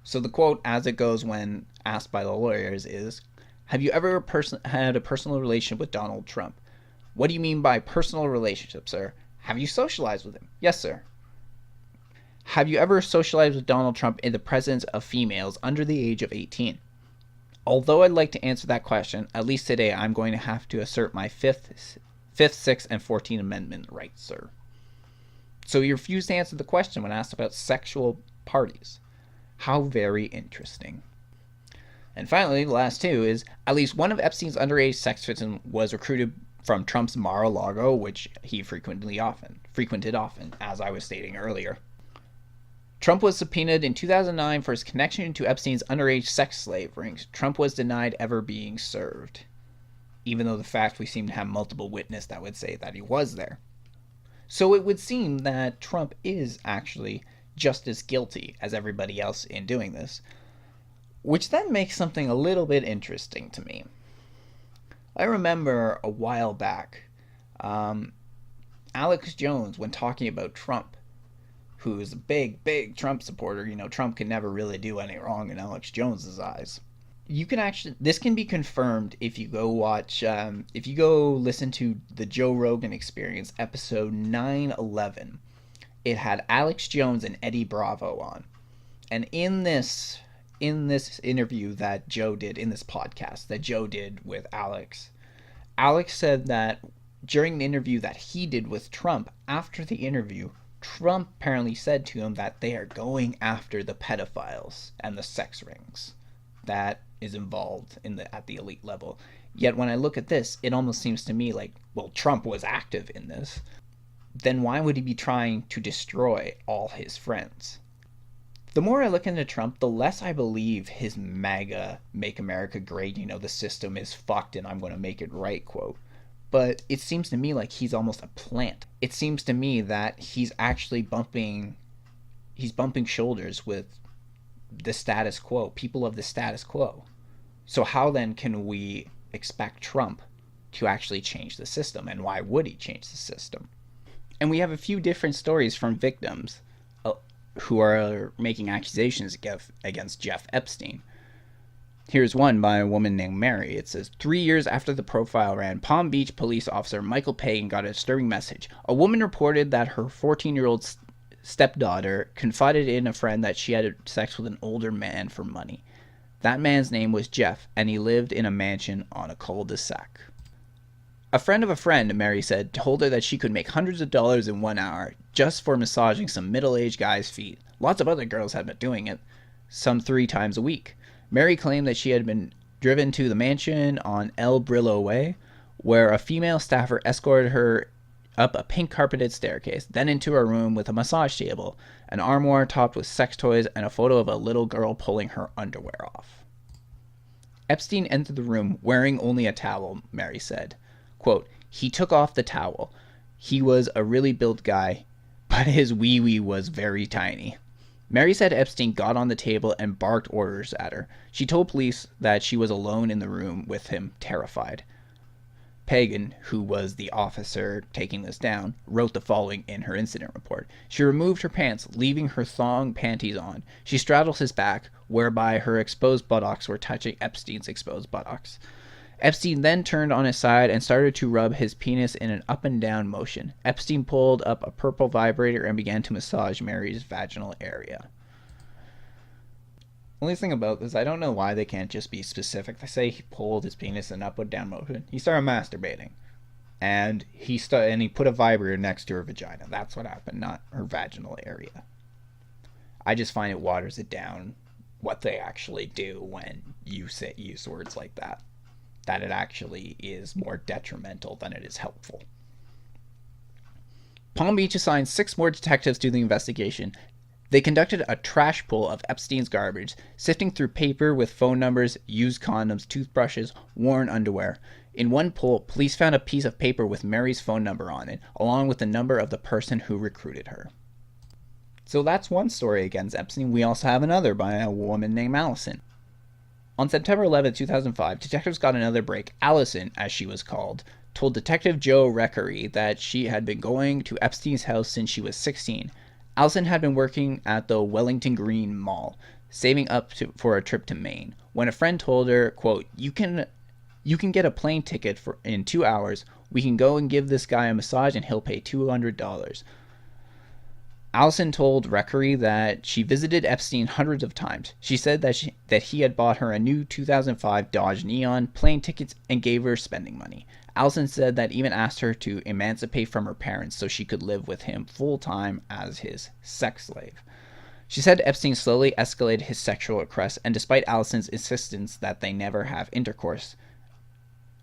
So the quote, as it goes when asked by the lawyers, is, have you ever had a personal relationship with Donald Trump? What do you mean by personal relationship, sir? Have you socialized with him? Yes, sir. Have you ever socialized with Donald Trump in the presence of females under the age of 18? Although I'd like to answer that question, at least today I'm going to have to assert my 5th, 6th, and 14th Amendment rights, sir. So he refused to answer the question when asked about sexual parties. How very interesting. And finally, the last two is, at least one of Epstein's underage sex victims was recruited from Trump's Mar-a-Lago, which he frequented often, as I was stating earlier. Trump was subpoenaed in 2009 for his connection to Epstein's underage sex slave rings. Trump was denied ever being served, even though the fact we seem to have multiple witnesses that would say that he was there. So it would seem that Trump is actually just as guilty as everybody else in doing this, which then makes something a little bit interesting to me. I remember a while back, um, Alex Jones, when talking about Trump, who's a big Trump supporter, Trump can never really do any wrong in Alex Jones's eyes. You can actually, this can be confirmed if you go watch, if you go listen to the Joe Rogan Experience, episode 911. It had Alex Jones and Eddie Bravo on. And in this interview that Joe did, in this podcast that Joe did with Alex, Alex said that during the interview that he did with Trump, after the interview, Trump apparently said to him that they are going after the pedophiles and the sex rings that is involved at the elite level. Yet when I look at this, it almost seems to me like, well, Trump was active in this. Then why would he be trying to destroy all his friends? The more I look into Trump, the less I believe his MAGA, Make America Great, the system is fucked and I'm going to make it right quote. But it seems to me like he's almost a plant. It seems to me that he's actually bumping shoulders with the status quo, people of the status quo. So how then can we expect Trump to actually change the system, and why would he change the system? And we have a few different stories from victims who are making accusations against Jeff Epstein. Here's one by a woman named Mary. It says, 3 years after the profile ran, Palm Beach police officer Michael Pagan got a disturbing message. A woman reported that her 14-year-old stepdaughter confided in a friend that she had sex with an older man for money. That man's name was Jeff, and he lived in a mansion on a cul-de-sac. A friend of a friend, Mary said, told her that she could make hundreds of dollars in 1 hour just for massaging some middle-aged guy's feet. Lots of other girls had been doing it, some 3 times a week. Mary claimed that she had been driven to the mansion on El Brillo Way, where a female staffer escorted her up a pink-carpeted staircase, then into a room with a massage table, an armoire topped with sex toys, and a photo of a little girl pulling her underwear off. Epstein entered the room wearing only a towel, Mary said. Quote, he took off the towel. He was a really built guy, but his wee-wee was very tiny. Mary said Epstein got on the table and barked orders at her. She told police that she was alone in the room with him, terrified. Pagan, who was the officer taking this down, wrote the following in her incident report. She removed her pants, leaving her thong panties on. She straddled his back, whereby her exposed buttocks were touching Epstein's exposed buttocks. Epstein then turned on his side and started to rub his penis in an up and down motion. Epstein pulled up a purple vibrator and began to massage Mary's vaginal area. Only thing about this, I don't know why they can't just be specific. They say he pulled his penis in an up and down motion. He started masturbating. And he put a vibrator next to her vagina. That's what happened, not her vaginal area. I just find it waters it down what they actually do when you use words like that. That it actually is more detrimental than it is helpful. Palm Beach assigned 6 more detectives to the investigation. They conducted a trash pull of Epstein's garbage, sifting through paper with phone numbers, used condoms, toothbrushes, worn underwear. In one pull, police found a piece of paper with Mary's phone number on it, along with the number of the person who recruited her. So that's one story against Epstein. We also have another by a woman named Allison. On September 11, 2005, detectives got another break. Allison, as she was called, told Detective Joe Reckery that she had been going to Epstein's house since she was 16. Allison had been working at the Wellington Green Mall, saving up for a trip to Maine, when a friend told her, quote, you can get a plane ticket in 2 hours. We can go and give this guy a massage and he'll pay $200. Allison told Reckery that she visited Epstein hundreds of times. She said that he had bought her a new 2005 Dodge Neon, plane tickets, and gave her spending money. Allison said that even asked her to emancipate from her parents so she could live with him full-time as his sex slave. She said Epstein slowly escalated his sexual requests, and despite Allison's insistence that they never have intercourse,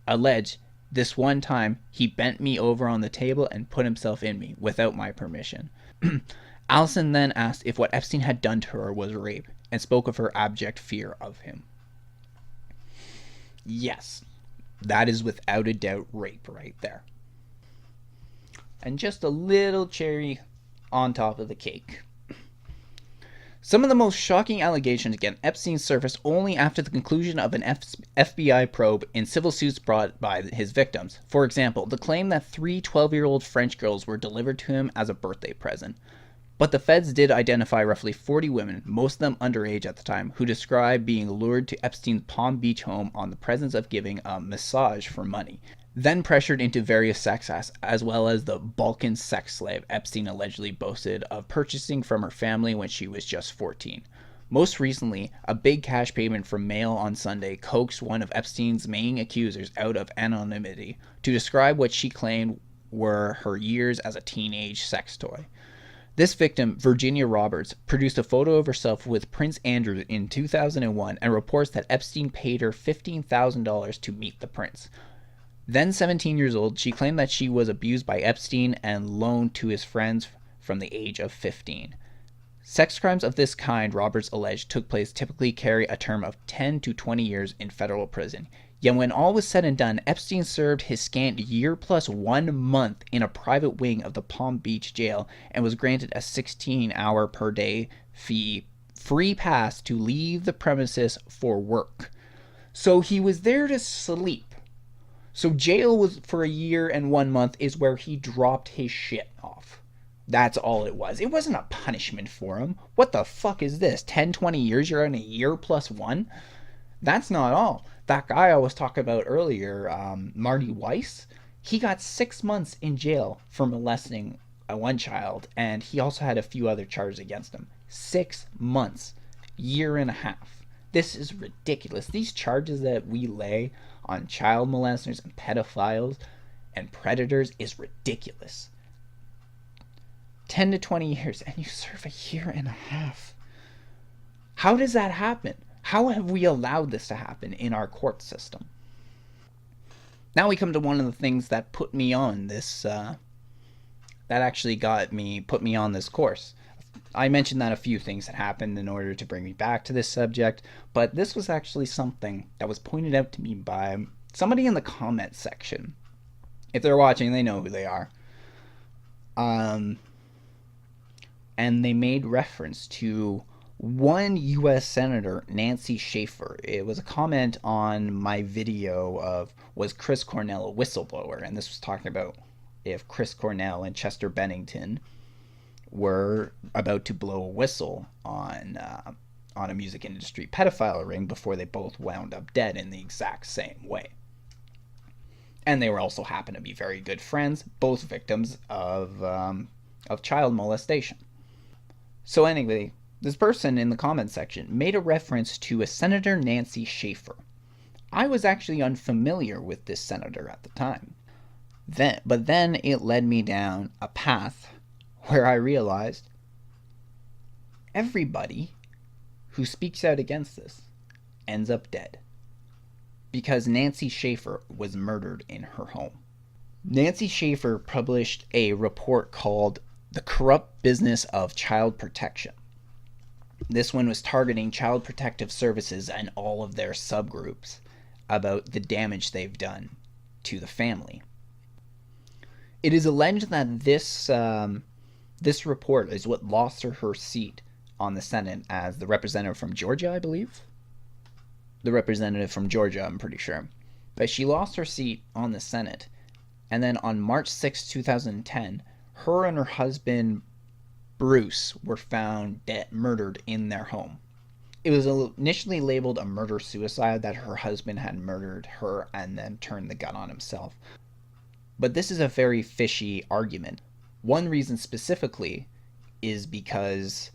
alleged this one time he bent me over on the table and put himself in me without my permission. Allison then asked if what Epstein had done to her was rape, and spoke of her abject fear of him. Yes, that is without a doubt rape right there. And just a little cherry on top of the cake. Some of the most shocking allegations against Epstein surfaced only after the conclusion of an FBI probe in civil suits brought by his victims. For example, the claim that 3 12-year-old French girls were delivered to him as a birthday present. But the feds did identify roughly 40 women, most of them underage at the time, who described being lured to Epstein's Palm Beach home on the presence of giving a massage for money, then pressured into various sex acts, as well as the Balkan sex slave Epstein allegedly boasted of purchasing from her family when she was just 14. Most recently, a big cash payment from Mail on Sunday coaxed one of Epstein's main accusers out of anonymity to describe what she claimed were her years as a teenage sex toy. This victim, Virginia Roberts, produced a photo of herself with Prince Andrew in 2001 and reports that Epstein paid her $15,000 to meet the prince. Then 17 years old, she claimed that she was abused by Epstein and loaned to his friends from the age of 15. Sex crimes of this kind, Roberts alleged, took place typically carry a term of 10 to 20 years in federal prison. Yet when all was said and done, Epstein served his scant year plus 1 month in a private wing of the Palm Beach jail and was granted a 16-hour per day free pass to leave the premises for work. So he was there to sleep. So jail was for a year and 1 month is where he dropped his shit off. That's all it was. It wasn't a punishment for him. What the fuck is this? 10, 20 years? You're in a year plus 1? That's not all. That guy I was talking about earlier, Marty Weiss, he got 6 months in jail for molesting one child, and he also had a few other charges against him. 6 months. Year and a half. This is ridiculous. These charges that we lay on child molesters and pedophiles and predators is ridiculous. 10 to 20 years, and you serve a year and a half. How does that happen? How have we allowed this to happen in our court system? Now we come to one of the things that put me on this, that actually put me on this course. I mentioned that a few things had happened in order to bring me back to this subject, but this was actually something that was pointed out to me by somebody in the comment section. If they're watching, they know who they are. And they made reference to one U.S. Senator, Nancy Schaefer. It was a comment on my video of, was Chris Cornell a whistleblower? And this was talking about if Chris Cornell and Chester Bennington were about to blow a whistle on a music industry pedophile ring before they both wound up dead in the exact same way. And they were also happened to be very good friends, both victims of child molestation. So anyway, this person in the comment section made a reference to a Senator Nancy Schaefer. I was actually unfamiliar with this senator at the time. But then it led me down a path where I realized everybody who speaks out against this ends up dead. Because Nancy Schaefer was murdered in her home. Nancy Schaefer published a report called The Corrupt Business of Child Protection. This one was targeting child protective services and all of their subgroups about the damage they've done to the family. It is alleged that this report is what lost her seat on the Senate as the representative from Georgia, I believe. The representative from Georgia, I'm pretty sure. But she lost her seat on the Senate. And then on March 6, 2010, her and her husband, Bruce, were found murdered in their home. It was initially labeled a murder-suicide, that her husband had murdered her and then turned the gun on himself. But this is a very fishy argument. One reason specifically is because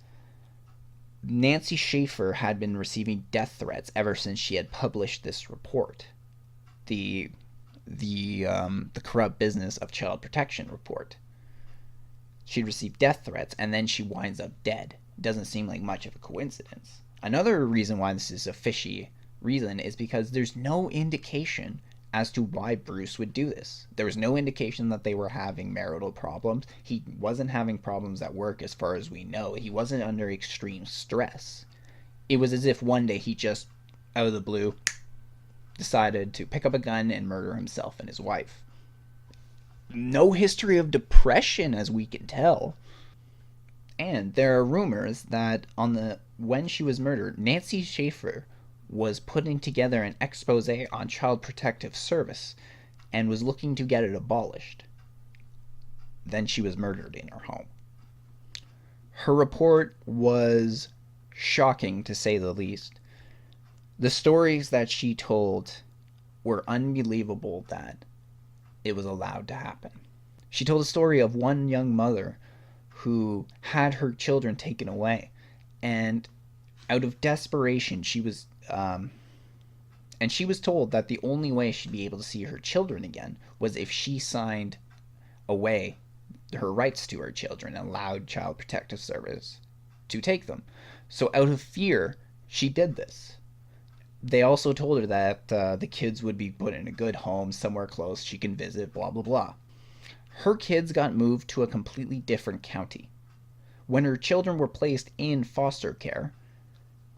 Nancy Schaefer had been receiving death threats ever since she had published this report, the Corrupt Business of Child Protection report. She'd received death threats, and then she winds up dead. It doesn't seem like much of a coincidence. Another reason why this is a fishy reason is because there's no indication as to why Bruce would do this. There was no indication that they were having marital problems. He wasn't having problems at work as far as we know. He wasn't under extreme stress. It was as if one day he just, out of the blue, decided to pick up a gun and murder himself and his wife. No history of depression as we can tell. And there are rumors that when she was murdered, Nancy Schaefer was putting together an expose on Child Protective Service and was looking to get it abolished. Then she was murdered in her home. Her report was shocking, to say the least. The stories that she told were unbelievable that it was allowed to happen. She told a story of one young mother who had her children taken away, and out of desperation she was told that the only way she'd be able to see her children again was if she signed away her rights to her children and allowed Child Protective Service to take them. So out of fear, she did this. They also told her that the kids would be put in a good home somewhere close she can visit, blah blah blah. Her kids got moved to a completely different county. When her children were placed in foster care,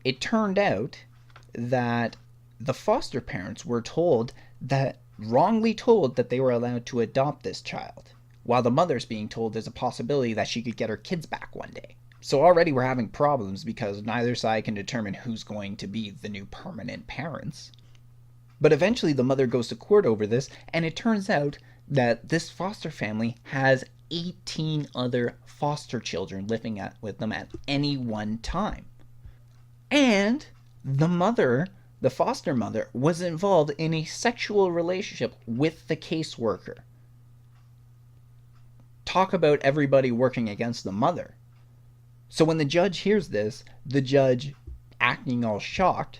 it turned out that the foster parents were wrongly told that they were allowed to adopt this child, while the mother's being told there's a possibility that she could get her kids back one day. So already we're having problems because neither side can determine who's going to be the new permanent parents. But eventually the mother goes to court over this, and it turns out that this foster family has 18 other foster children living with them at any one time. And the foster mother, was involved in a sexual relationship with the caseworker. Talk about everybody working against the mother. So when the judge hears this, the judge, acting all shocked,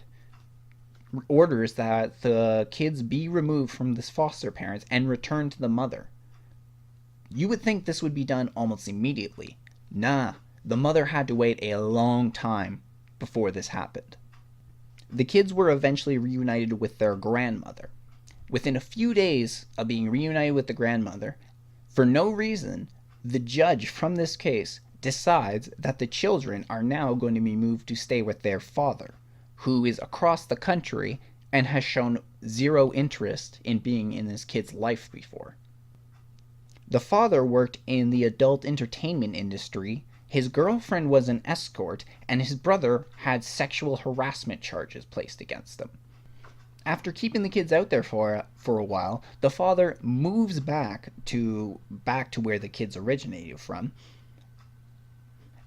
orders that the kids be removed from the foster parents and returned to the mother. You would think this would be done almost immediately. Nah, the mother had to wait a long time before this happened. The kids were eventually reunited with their grandmother. Within a few days of being reunited with the grandmother, for no reason, the judge from this case decides that the children are now going to be moved to stay with their father, who is across the country and has shown zero interest in being in his kid's life before. The father worked in the adult entertainment industry, his girlfriend was an escort, and his brother had sexual harassment charges placed against them. After keeping the kids out there for a while, the father moves back to where the kids originated from,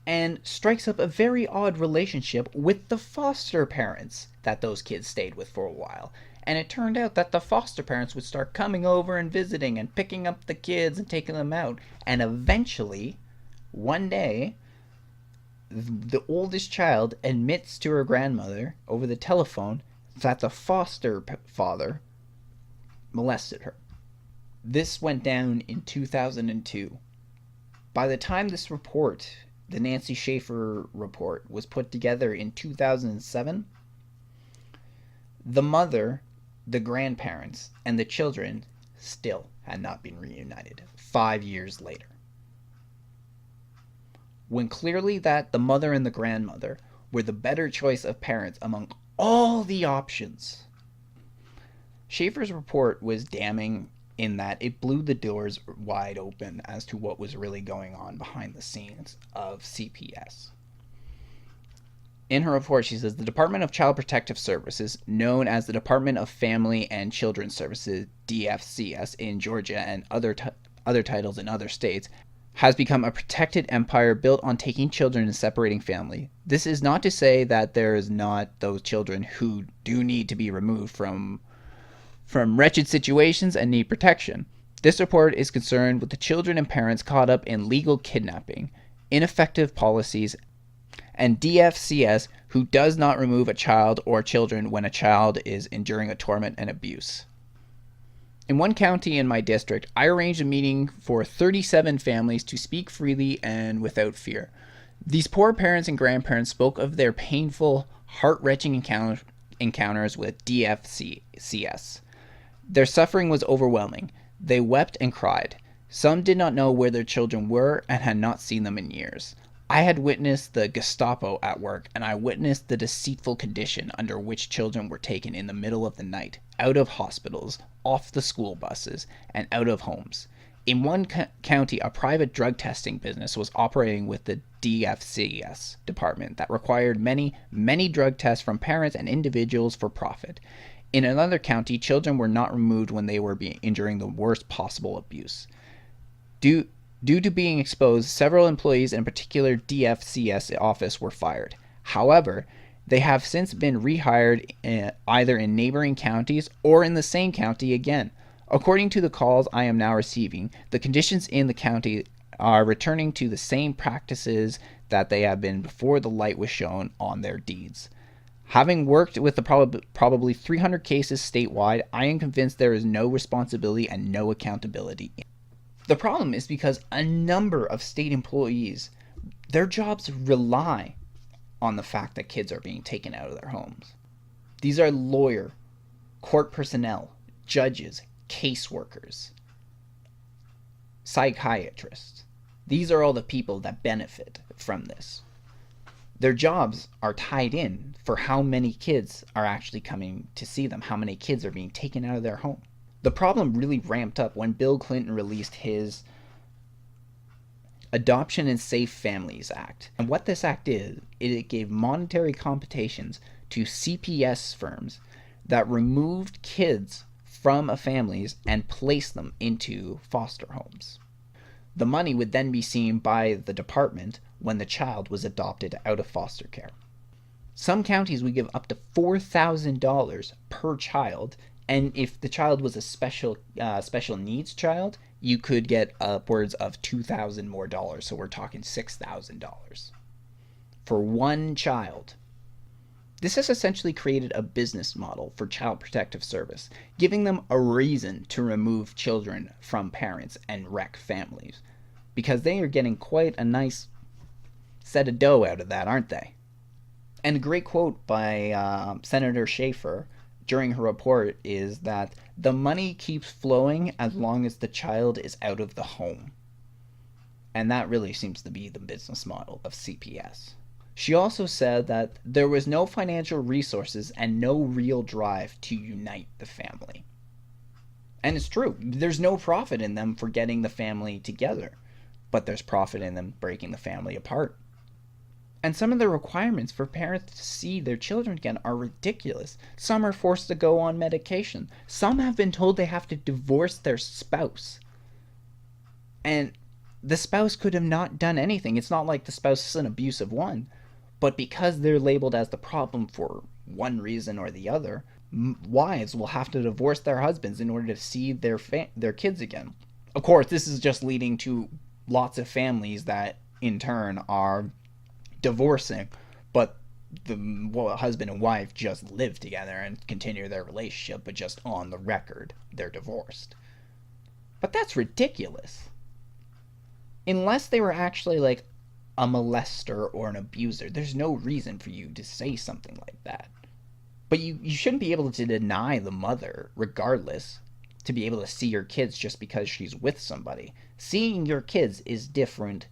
and strikes up a very odd relationship with the foster parents that those kids stayed with for a while. And it turned out that the foster parents would start coming over and visiting and picking up the kids and taking them out. And eventually, one day, the oldest child admits to her grandmother over the telephone that the foster father molested her. This went down in 2002. By the time this report, the Nancy Schaefer report, was put together in 2007, the mother, the grandparents, and the children still had not been reunited 5 years later. When clearly that the mother and the grandmother were the better choice of parents among all the options. Schaefer's report was damning in that it blew the doors wide open as to what was really going on behind the scenes of CPS. In her report, she says the Department of Child Protective Services, known as the Department of Family and Children's Services, DFCS, in Georgia and other titles in other states, has become a protected empire built on taking children and separating family. This is not to say that there is not those children who do need to be removed from wretched situations and need protection. This report is concerned with the children and parents caught up in legal kidnapping, ineffective policies, and DFCS who does not remove a child or children when a child is enduring a torment and abuse. In one county in my district, I arranged a meeting for 37 families to speak freely and without fear. These poor parents and grandparents spoke of their painful, heart-wrenching encounters with DFCS. Their suffering was overwhelming. They wept and cried. Some did not know where their children were and had not seen them in years. I had witnessed the Gestapo at work, and I witnessed the deceitful condition under which children were taken in the middle of the night, out of hospitals, off the school buses, and out of homes. In one county, a private drug testing business was operating with the DFCS department that required many, many drug tests from parents and individuals for profit. In another county, children were not removed when they were enduring the worst possible abuse. Due to being exposed, several employees in a particular DFCS office were fired. However, they have since been rehired either in neighboring counties or in the same county again. According to the calls I am now receiving, the conditions in the county are returning to the same practices that they have been before the light was shown on their deeds. Having worked with the probably 300 cases statewide, I am convinced there is no responsibility and no accountability. The problem is because a number of state employees, their jobs rely on the fact that kids are being taken out of their homes. These are lawyer, court personnel, judges, caseworkers, psychiatrists. These are all the people that benefit from this. Their jobs are tied in for how many kids are actually coming to see them, how many kids are being taken out of their home. The problem really ramped up when Bill Clinton released his Adoption and Safe Families Act. And what this act is, it gave monetary compensations to CPS firms that removed kids from families and placed them into foster homes. The money would then be seen by the department when the child was adopted out of foster care. Some counties would give up to $4,000 per child, and if the child was a special needs child, you could get upwards of $2,000 more dollars. So we're talking $6,000 for one child. This has essentially created a business model for Child Protective Service, giving them a reason to remove children from parents and wreck families, because they are getting quite a nice set of dough out of that, aren't they? And a great quote by Senator Schaefer during her report is that the money keeps flowing as long as the child is out of the home. And that really seems to be the business model of CPS. She also said that there was no financial resources and no real drive to unite the family. And it's true, there's no profit in them for getting the family together, but there's profit in them breaking the family apart. And some of the requirements for parents to see their children again are ridiculous. Some are forced to go on medication. Some have been told they have to divorce their spouse. And the spouse could have not done anything. It's not like the spouse is an abusive one. But because they're labeled as the problem for one reason or the other, wives will have to divorce their husbands in order to see their kids again. Of course, this is just leading to lots of families that, in turn, are divorcing, but the husband and wife just live together and continue their relationship, but just on the record, they're divorced. But that's ridiculous. Unless they were actually like a molester or an abuser, there's no reason for you to say something like that. But you shouldn't be able to deny the mother, regardless, to be able to see your kids just because she's with somebody. Seeing your kids is different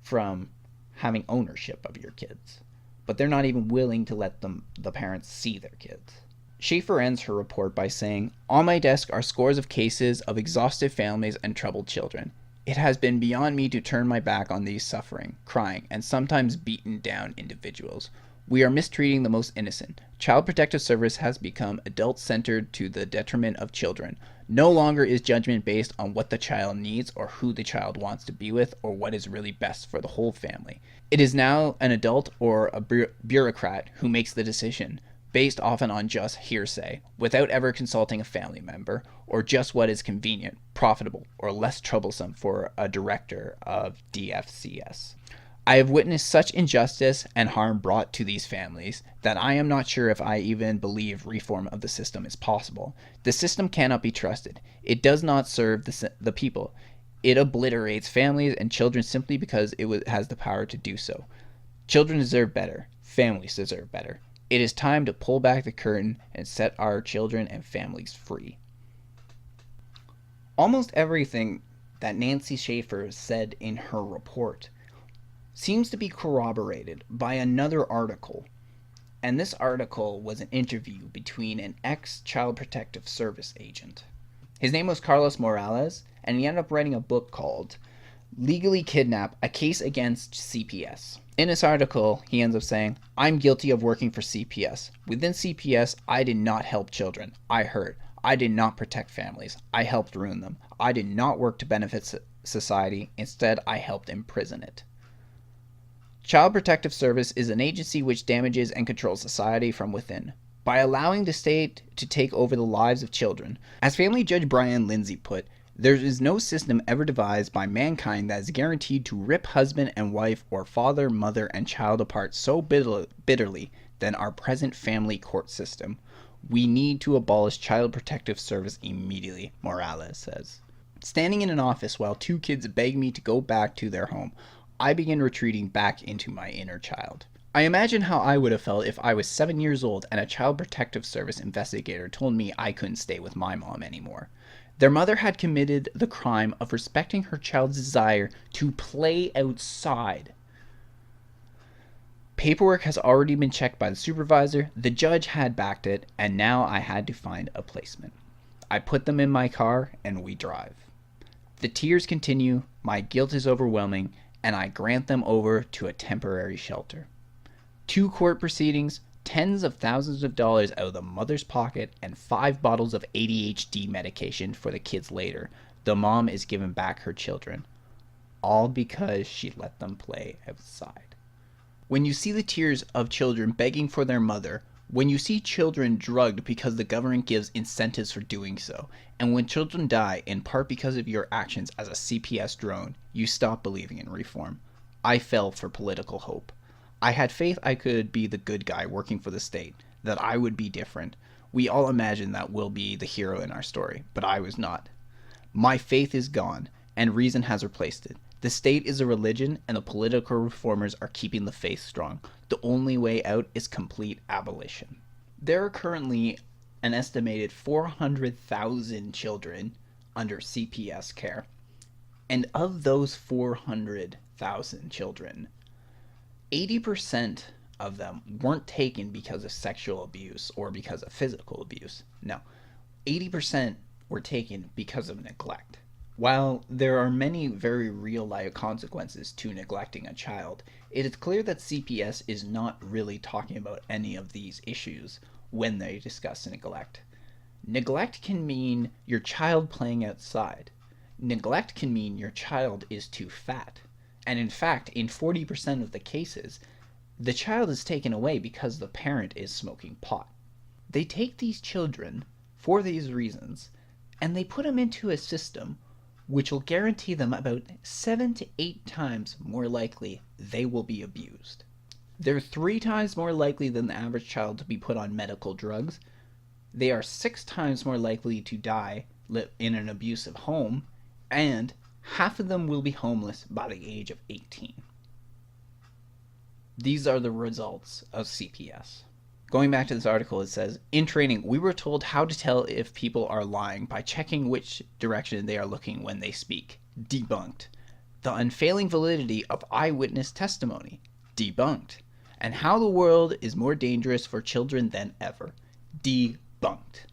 from having ownership of your kids. But they're not even willing to let the parents see their kids. Schaefer ends her report by saying, "On my desk are scores of cases of exhausted families and troubled children. It has been beyond me to turn my back on these suffering, crying, and sometimes beaten down individuals. We are mistreating the most innocent. Child Protective Service has become adult-centered to the detriment of children. No longer is judgment based on what the child needs or who the child wants to be with or what is really best for the whole family. It is now an adult or a bureaucrat who makes the decision, based often on just hearsay, without ever consulting a family member, or just what is convenient, profitable, or less troublesome for a director of DFCS. I have witnessed such injustice and harm brought to these families that I am not sure if I even believe reform of the system is possible. The system cannot be trusted. It does not serve the people. It obliterates families and children simply because it has the power to do so. Children deserve better. Families deserve better. It is time to pull back the curtain and set our children and families free." Almost everything that Nancy Schaefer said in her report seems to be corroborated by another article. And this article was an interview between an ex-Child Protective Service agent. His name was Carlos Morales, and he ended up writing a book called Legally Kidnap, A Case Against CPS. In this article, he ends up saying, I'm guilty of working for CPS. Within CPS, I did not help children. I hurt. I did not protect families. I helped ruin them. I did not work to benefit society. Instead, I helped imprison it. Child Protective Service is an agency which damages and controls society from within by allowing the state to take over the lives of children. As family judge Brian Lindsay put, there is no system ever devised by mankind that is guaranteed to rip husband and wife or father, mother, and child apart so bitterly than our present family court system. We need to abolish Child Protective Service immediately, Morales says. Standing in an office while two kids beg me to go back to their home, I begin retreating back into my inner child. I imagine how I would have felt if I was 7 years old and a Child Protective Service investigator told me I couldn't stay with my mom anymore. Their mother had committed the crime of respecting her child's desire to play outside. Paperwork has already been checked by the supervisor, the judge had backed it, and now I had to find a placement. I put them in my car and we drive. The tears continue, my guilt is overwhelming, and I grant them over to a temporary shelter. 2 court proceedings, tens of thousands of dollars out of the mother's pocket, and 5 bottles of ADHD medication for the kids later. The mom is given back her children. All because she let them play outside. When you see the tears of children begging for their mother, when you see children drugged because the government gives incentives for doing so, and when children die in part because of your actions as a CPS drone, you stop believing in reform. I fell for political hope. I had faith I could be the good guy working for the state, that I would be different. We all imagine that we'll be the hero in our story, but I was not. My faith is gone, and reason has replaced it. The state is a religion, and the political reformers are keeping the faith strong. The only way out is complete abolition. There are currently an estimated 400,000 children under CPS care, and of those 400,000 children, 80% of them weren't taken because of sexual abuse or because of physical abuse. No, 80% were taken because of neglect. While there are many very real-life consequences to neglecting a child, it is clear that CPS is not really talking about any of these issues when they discuss neglect. Neglect can mean your child playing outside. Neglect can mean your child is too fat. And in fact, in 40% of the cases, the child is taken away because the parent is smoking pot. They take these children for these reasons, and they put them into a system which will guarantee them about 7 to 8 times more likely they will be abused. They're 3 times more likely than the average child to be put on medical drugs. They are 6 times more likely to die in an abusive home, and half of them will be homeless by the age of 18. These are the results of CPS. Going back to this article, it says, in training, we were told how to tell if people are lying by checking which direction they are looking when they speak. Debunked. The unfailing validity of eyewitness testimony. Debunked. And how the world is more dangerous for children than ever. Debunked.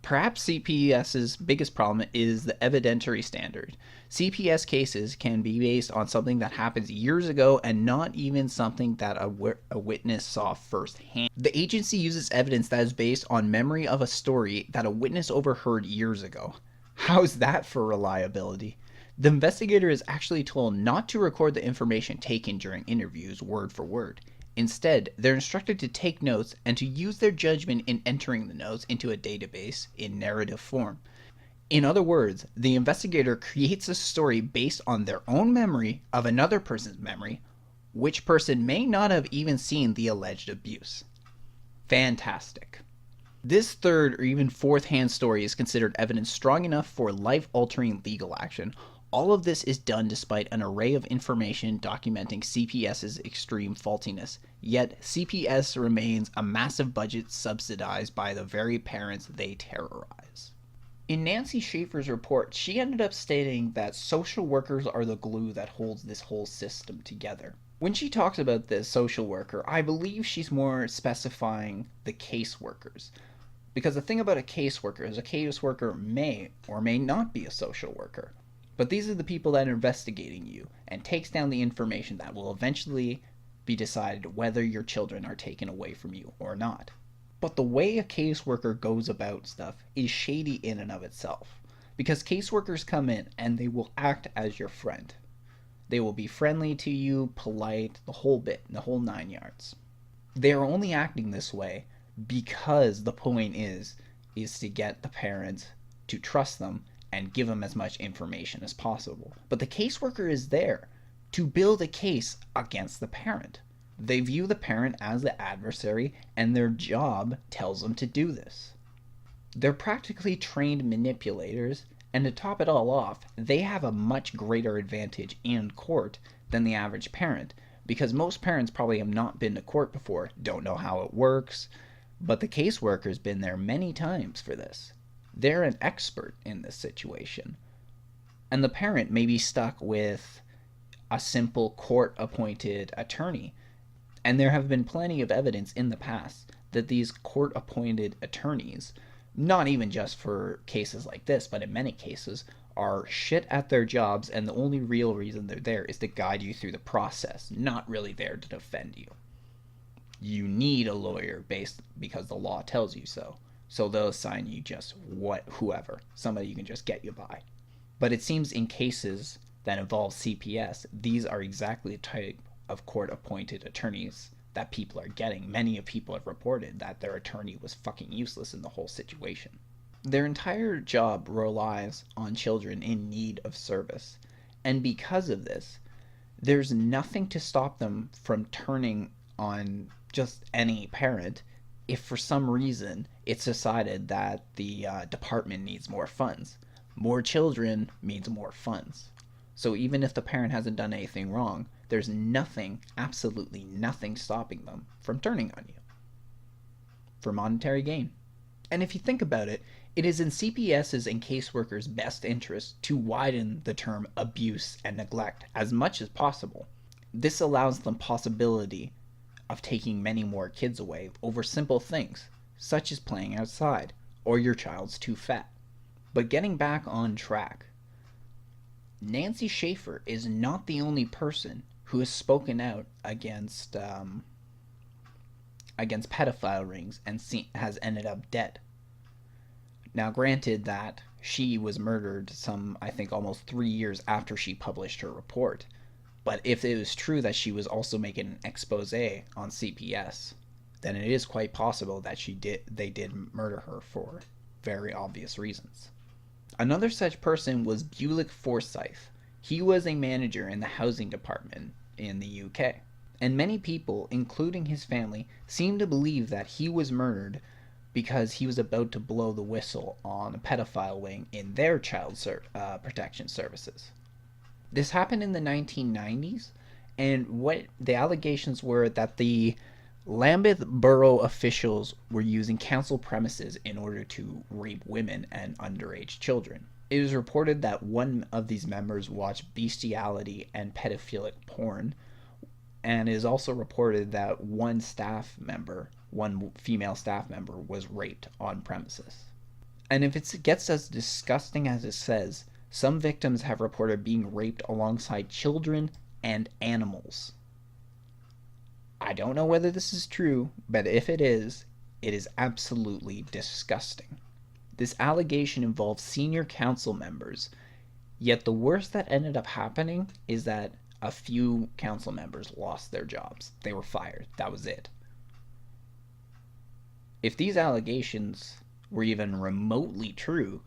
Perhaps CPS's biggest problem is the evidentiary standard. CPS cases can be based on something that happens years ago and not even something that a witness saw firsthand. The agency uses evidence that is based on memory of a story that a witness overheard years ago. How's that for reliability? The investigator is actually told not to record the information taken during interviews word for word. Instead, they're instructed to take notes and to use their judgment in entering the notes into a database in narrative form. In other words, the investigator creates a story based on their own memory of another person's memory, which person may not have even seen the alleged abuse. Fantastic. This third or even fourth-hand story is considered evidence strong enough for life-altering legal action. All of this is done despite an array of information documenting CPS's extreme faultiness, yet CPS remains a massive budget subsidized by the very parents they terrorize. In Nancy Schaefer's report, she ended up stating that social workers are the glue that holds this whole system together. When she talks about this social worker, I believe she's more specifying the caseworkers. Because the thing about a caseworker is a caseworker may or may not be a social worker. But these are the people that are investigating you and takes down the information that will eventually be decided whether your children are taken away from you or not. But the way a caseworker goes about stuff is shady in and of itself. Because caseworkers come in and they will act as your friend. They will be friendly to you, polite, the whole bit, the whole 9 yards. They are only acting this way because the point is to get the parents to trust them and give them as much information as possible. But the caseworker is there to build a case against the parent. They view the parent as the adversary, and their job tells them to do this. They're practically trained manipulators, and to top it all off, they have a much greater advantage in court than the average parent, because most parents probably have not been to court before, don't know how it works, but the caseworker's been there many times for this. They're an expert in this situation. And the parent may be stuck with a simple court-appointed attorney. And there have been plenty of evidence in the past that these court-appointed attorneys, not even just for cases like this, but in many cases, are shit at their jobs, and the only real reason they're there is to guide you through the process, not really there to defend you. You need a lawyer because the law tells you so. So they'll assign you just whoever, somebody you can just get you by. But it seems in cases that involve CPS, these are exactly the type of court-appointed attorneys that people are getting. Many of people have reported that their attorney was fucking useless in the whole situation. Their entire job relies on children in need of service. And because of this, there's nothing to stop them from turning on just any parent if for some reason it's decided that the department needs more funds. More children means more funds. So even if the parent hasn't done anything wrong, there's nothing, absolutely nothing stopping them from turning on you for monetary gain. And if you think about it, it is in CPS's and caseworkers' best interest to widen the term abuse and neglect as much as possible. This allows them possibility of taking many more kids away over simple things, such as playing outside, or your child's too fat. But getting back on track, Nancy Schaefer is not the only person who has spoken out against pedophile rings and has ended up dead. Now, granted that she was murdered I think almost 3 years after she published her report. But if it was true that she was also making an expose on CPS, then it is quite possible that they did murder her for very obvious reasons. Another such person was Bulick Forsyth. He was a manager in the housing department in the UK. And many people, including his family, seem to believe that he was murdered because he was about to blow the whistle on a pedophile wing in their child protection services. This happened in the 1990s, and what the allegations were that the Lambeth Borough officials were using council premises in order to rape women and underage children. It was reported that one of these members watched bestiality and pedophilic porn, and it is also reported that one female staff member, was raped on premises. And if it gets as disgusting as it says, some victims have reported being raped alongside children and animals. I don't know whether this is true, but if it is absolutely disgusting. This allegation involves senior council members, yet the worst that ended up happening is that a few council members lost their jobs. They were fired. That was it. If these allegations were even remotely true,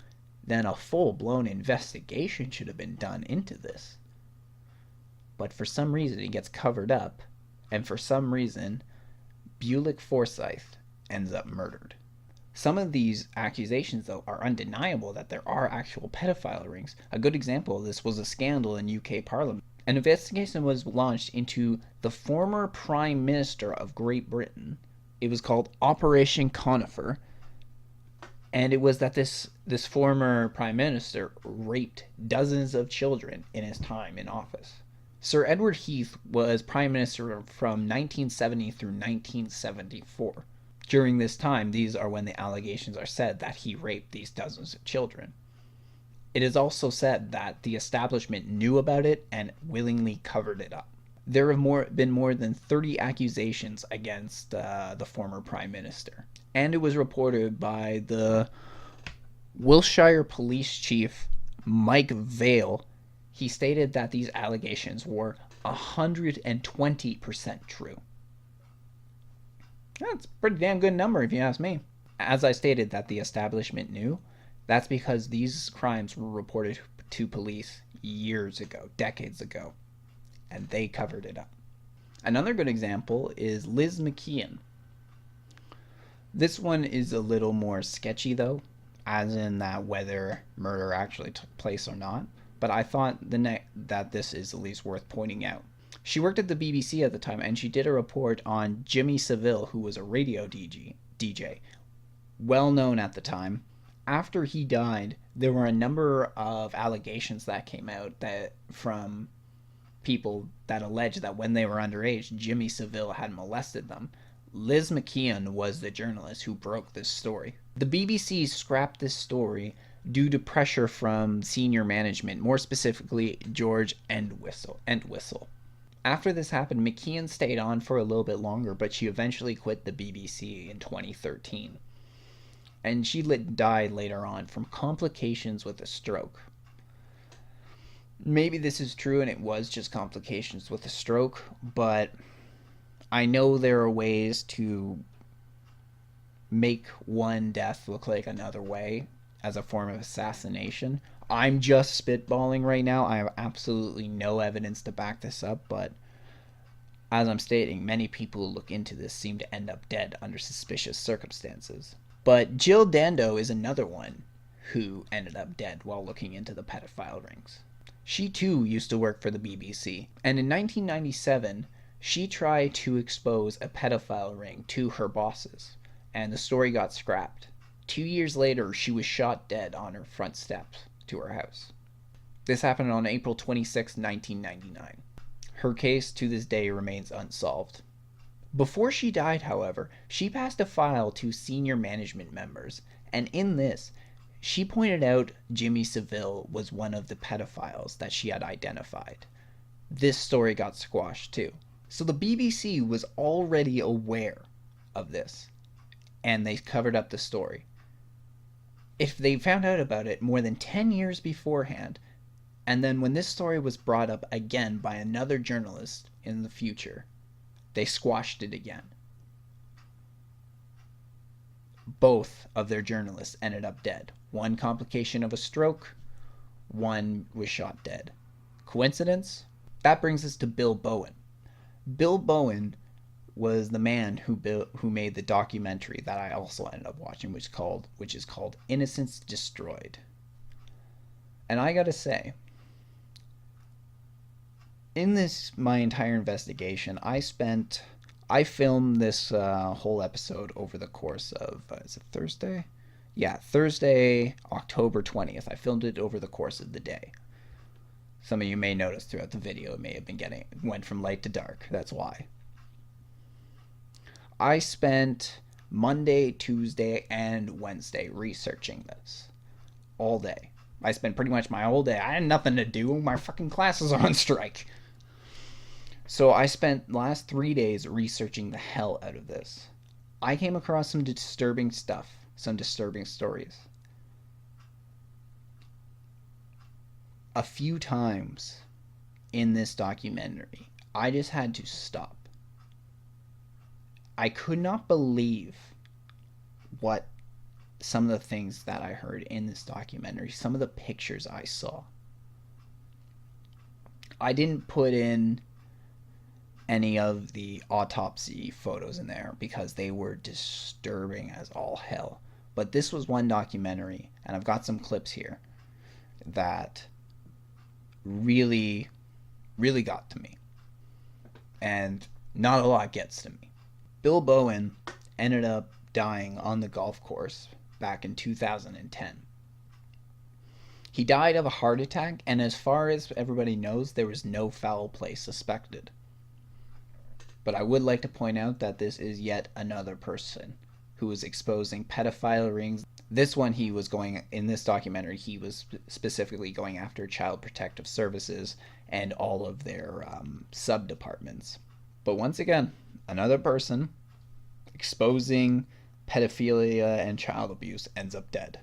then a full-blown investigation should have been done into this. But for some reason it gets covered up, and for some reason Bulick Forsyth ends up murdered. Some of these accusations, though, are undeniable that there are actual pedophile rings. A good example of this was a scandal in UK Parliament. An investigation was launched into the former Prime Minister of Great Britain. It was called Operation Conifer. And it was that this former Prime Minister raped dozens of children in his time in office. Sir Edward Heath was Prime Minister from 1970 through 1974. During this time, these are when the allegations are said that he raped these dozens of children. It is also said that the establishment knew about it and willingly covered it up. There have been more than 30 accusations against the former prime minister. And it was reported by the Wiltshire police chief, Mike Vale. He stated that these allegations were 120% true. That's a pretty damn good number if you ask me. As I stated that the establishment knew, that's because these crimes were reported to police years ago, decades ago, and they covered it up. Another good example is Liz McKeon. This one is a little more sketchy though, as in that whether murder actually took place or not, but I thought that this is at least worth pointing out. She worked at the BBC at the time, and she did a report on Jimmy Savile, who was a radio DJ, well known at the time. After he died, there were a number of allegations that came out that from people that alleged that when they were underage, Jimmy Savile had molested them. Liz McKeon was the journalist who broke this story. The BBC scrapped this story due to pressure from senior management, more specifically George Entwistle. After this happened, McKeon stayed on for a little bit longer, but she eventually quit the BBC in 2013. And she died later on from complications with a stroke. Maybe this is true and it was just complications with a stroke, but I know there are ways to make one death look like another way as a form of assassination. I'm just spitballing right now. I have absolutely no evidence to back this up, but as I'm stating, many people who look into this seem to end up dead under suspicious circumstances. But Jill Dando is another one who ended up dead while looking into the pedophile rings. She too used to work for the BBC, and in 1997, she tried to expose a pedophile ring to her bosses, and the story got scrapped. 2 years later, she was shot dead on her front steps to her house. This happened on April 26, 1999. Her case to this day remains unsolved. Before she died, however, she passed a file to senior management members, and in this, she pointed out Jimmy Savile was one of the pedophiles that she had identified. This story got squashed too. So the BBC was already aware of this, and they covered up the story. If they found out about it more than 10 years beforehand, and then when this story was brought up again by another journalist in the future, they squashed it again. Both of their journalists ended up dead. One complication of a stroke, one was shot dead. Coincidence? That brings us to Bill Bowen. Bill Bowen was the man who made the documentary that I also ended up watching, which is called Innocence Destroyed. And I gotta say, in this my entire investigation, I filmed this whole episode over the course of is it Thursday? Yeah, Thursday, October 20th. I filmed it over the course of the day. Some of you may notice throughout the video it may have been went from light to dark. That's why. I spent Monday, Tuesday, and Wednesday researching this. All day. I spent pretty much my whole day. I had nothing to do. My fucking classes are on strike. So I spent last 3 days researching the hell out of this. I came across some disturbing stuff. Some disturbing stories. A few times in this documentary, I just had to stop. I could not believe what some of the things that I heard in this documentary, some of the pictures I saw. I didn't put in any of the autopsy photos in there because they were disturbing as all hell. But this was one documentary, and I've got some clips here that really, really got to me. And not a lot gets to me. Bill Bowen ended up dying on the golf course back in 2010. He died of a heart attack, and as far as everybody knows, there was no foul play suspected. But I would like to point out that this is yet another person who was exposing pedophile rings. This one, in this documentary, he was specifically going after Child Protective Services and all of their sub-departments. But once again, another person exposing pedophilia and child abuse ends up dead.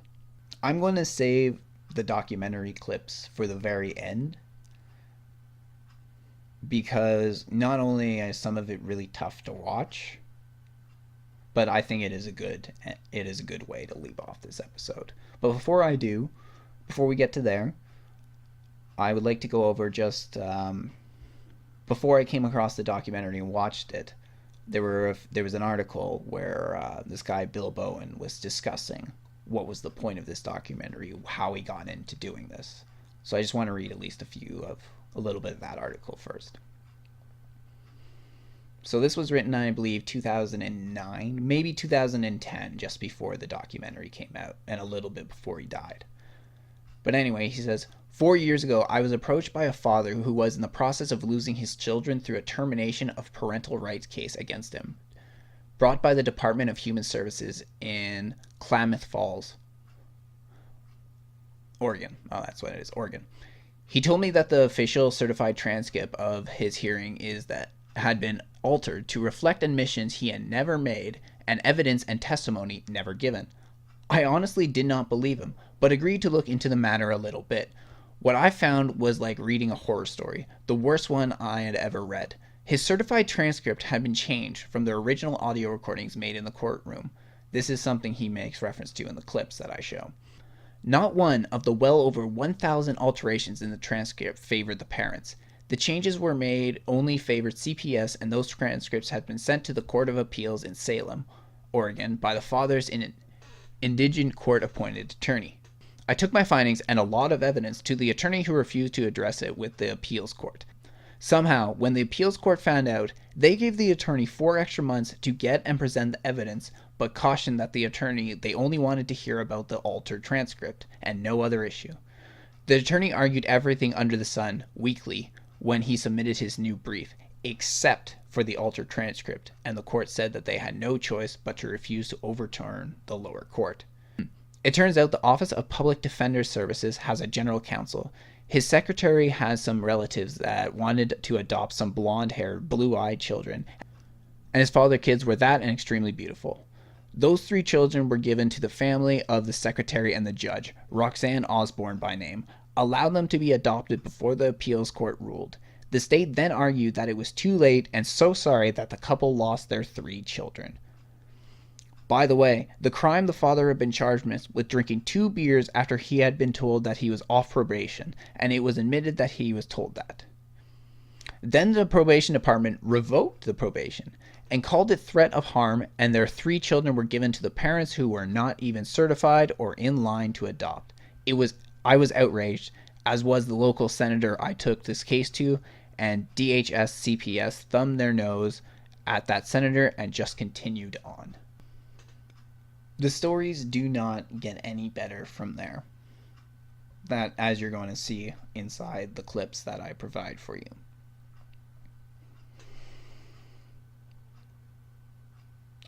I'm going to save the documentary clips for the very end, because not only is some of it really tough to watch, but I think it is a good way to leave off this episode. But before we get to there, I would like to go over just before I came across the documentary and watched it, there was an article where this guy Bill Bowen was discussing what was the point of this documentary, how he got into doing this. So I just want to read at least a little bit of that article first. So this was written, I believe, 2009, maybe 2010, just before the documentary came out, and a little bit before he died. But anyway, he says, 4 years ago, I was approached by a father who was in the process of losing his children through a termination of parental rights case against him, brought by the Department of Human Services in Klamath Falls, Oregon. Oh, that's what it is, Oregon. He told me that the official certified transcript of his hearing had been altered to reflect admissions he had never made and evidence and testimony never given. I honestly did not believe him, but agreed to look into the matter a little bit. What I found was like reading a horror story, the worst one I had ever read. His certified transcript had been changed from the original audio recordings made in the courtroom. This is something he makes reference to in the clips that I show. Not one of the well over 1,000 alterations in the transcript favored the parents. The changes were made only favored CPS, and those transcripts had been sent to the Court of Appeals in Salem, Oregon, by the father's indigent court-appointed attorney. I took my findings and a lot of evidence to the attorney who refused to address it with the appeals court. Somehow, when the appeals court found out, they gave the attorney 4 extra months to get and present the evidence, but cautioned that they only wanted to hear about the altered transcript and no other issue. The attorney argued everything under the sun weekly when he submitted his new brief, except for the altered transcript, and the court said that they had no choice but to refuse to overturn the lower court. It turns out the Office of Public Defender Services has a general counsel. His secretary has some relatives that wanted to adopt some blonde-haired, blue-eyed children, and his father's kids were that and extremely beautiful. Those 3 children were given to the family of the secretary and the judge, Roxanne Osborne by name, allowed them to be adopted before the appeals court ruled. The state then argued that it was too late and so sorry that the couple lost their 3 children. By the way, the crime the father had been charged with drinking 2 beers after he had been told that he was off probation, and it was admitted that he was told that. Then the probation department revoked the probation and called it threat of harm, and their 3 children were given to the parents who were not even certified or in line to adopt. I was outraged, as was the local senator I took this case to, and DHS CPS thumbed their nose at that senator and just continued on. The stories do not get any better from there. That, as you're going to see inside the clips that I provide for you.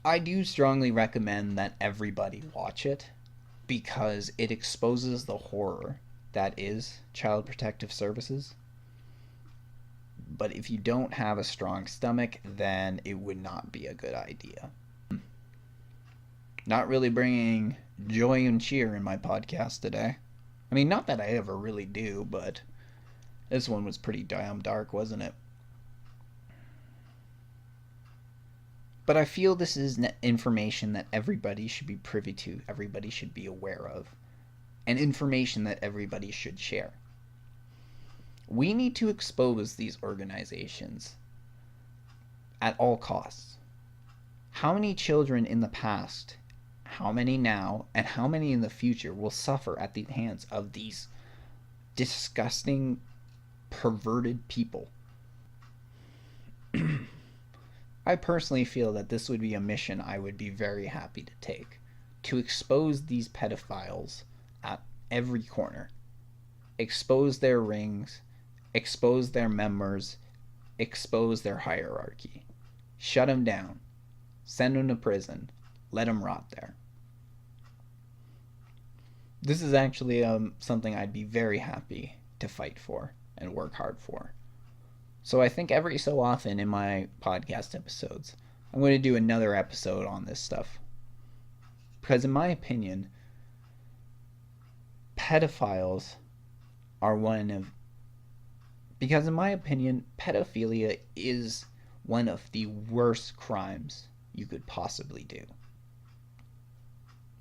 I do strongly recommend that everybody watch it, because it exposes the horror that is Child Protective Services. But if you don't have a strong stomach, then it would not be a good idea. Not really bringing joy and cheer in my podcast today. I mean, not that I ever really do, but this one was pretty damn dark, wasn't it? But I feel this is information that everybody should be privy to, everybody should be aware of, and information that everybody should share. We need to expose these organizations at all costs. How many children in the past, how many now, and how many in the future will suffer at the hands of these disgusting, perverted people? I personally feel that this would be a mission I would be very happy to take, to expose these pedophiles at every corner. Expose their rings, expose their members, expose their hierarchy. Shut them down. Send them to prison. Let them rot there. This is actually something I'd be very happy to fight for and work hard for. So I think every so often in my podcast episodes, I'm going to do another episode on this stuff. Because in my opinion, pedophiles are pedophilia is one of the worst crimes you could possibly do.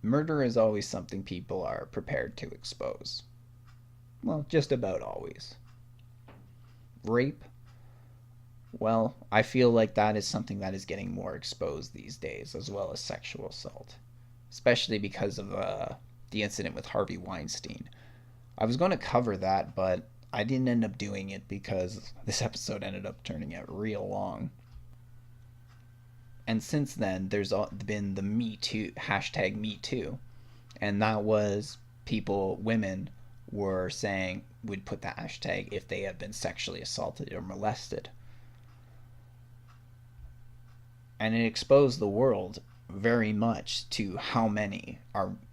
Murder is always something people are prepared to expose. Well, just about always. Rape, well, I feel like that is something that is getting more exposed these days, as well as sexual assault. Especially because of the incident with Harvey Weinstein. I was going to cover that, but I didn't end up doing it because this episode ended up turning out real long. And since then, there's been the Me Too, hashtag Me Too. And that was women were saying, would put the hashtag if they had been sexually assaulted or molested. And it exposed the world very much to how many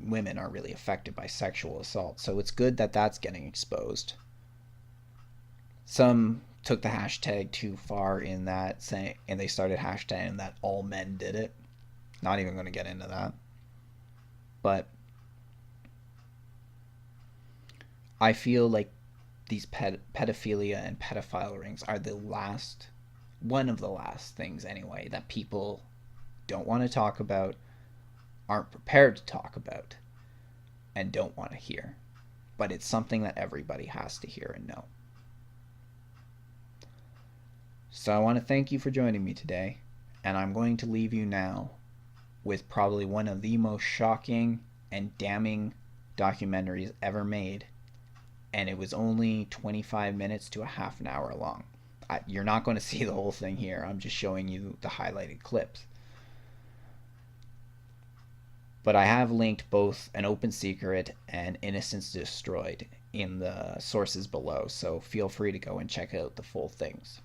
women are really affected by sexual assault. So it's good that that's getting exposed. Some took the hashtag too far in that, and they started hashtagging that all men did it. Not even going to get into that. But I feel like these pedophilia and pedophile rings are one of the last things anyway, that people don't want to talk about, aren't prepared to talk about, and don't want to hear. But it's something that everybody has to hear and know. So I want to thank you for joining me today, and I'm going to leave you now with probably one of the most shocking and damning documentaries ever made, and it was only 25 minutes to a half an hour long. You're not going to see the whole thing here. I'm just showing you the highlighted clips. But I have linked both An Open Secret and Innocence Destroyed in the sources below, so feel free to go and check out the full things.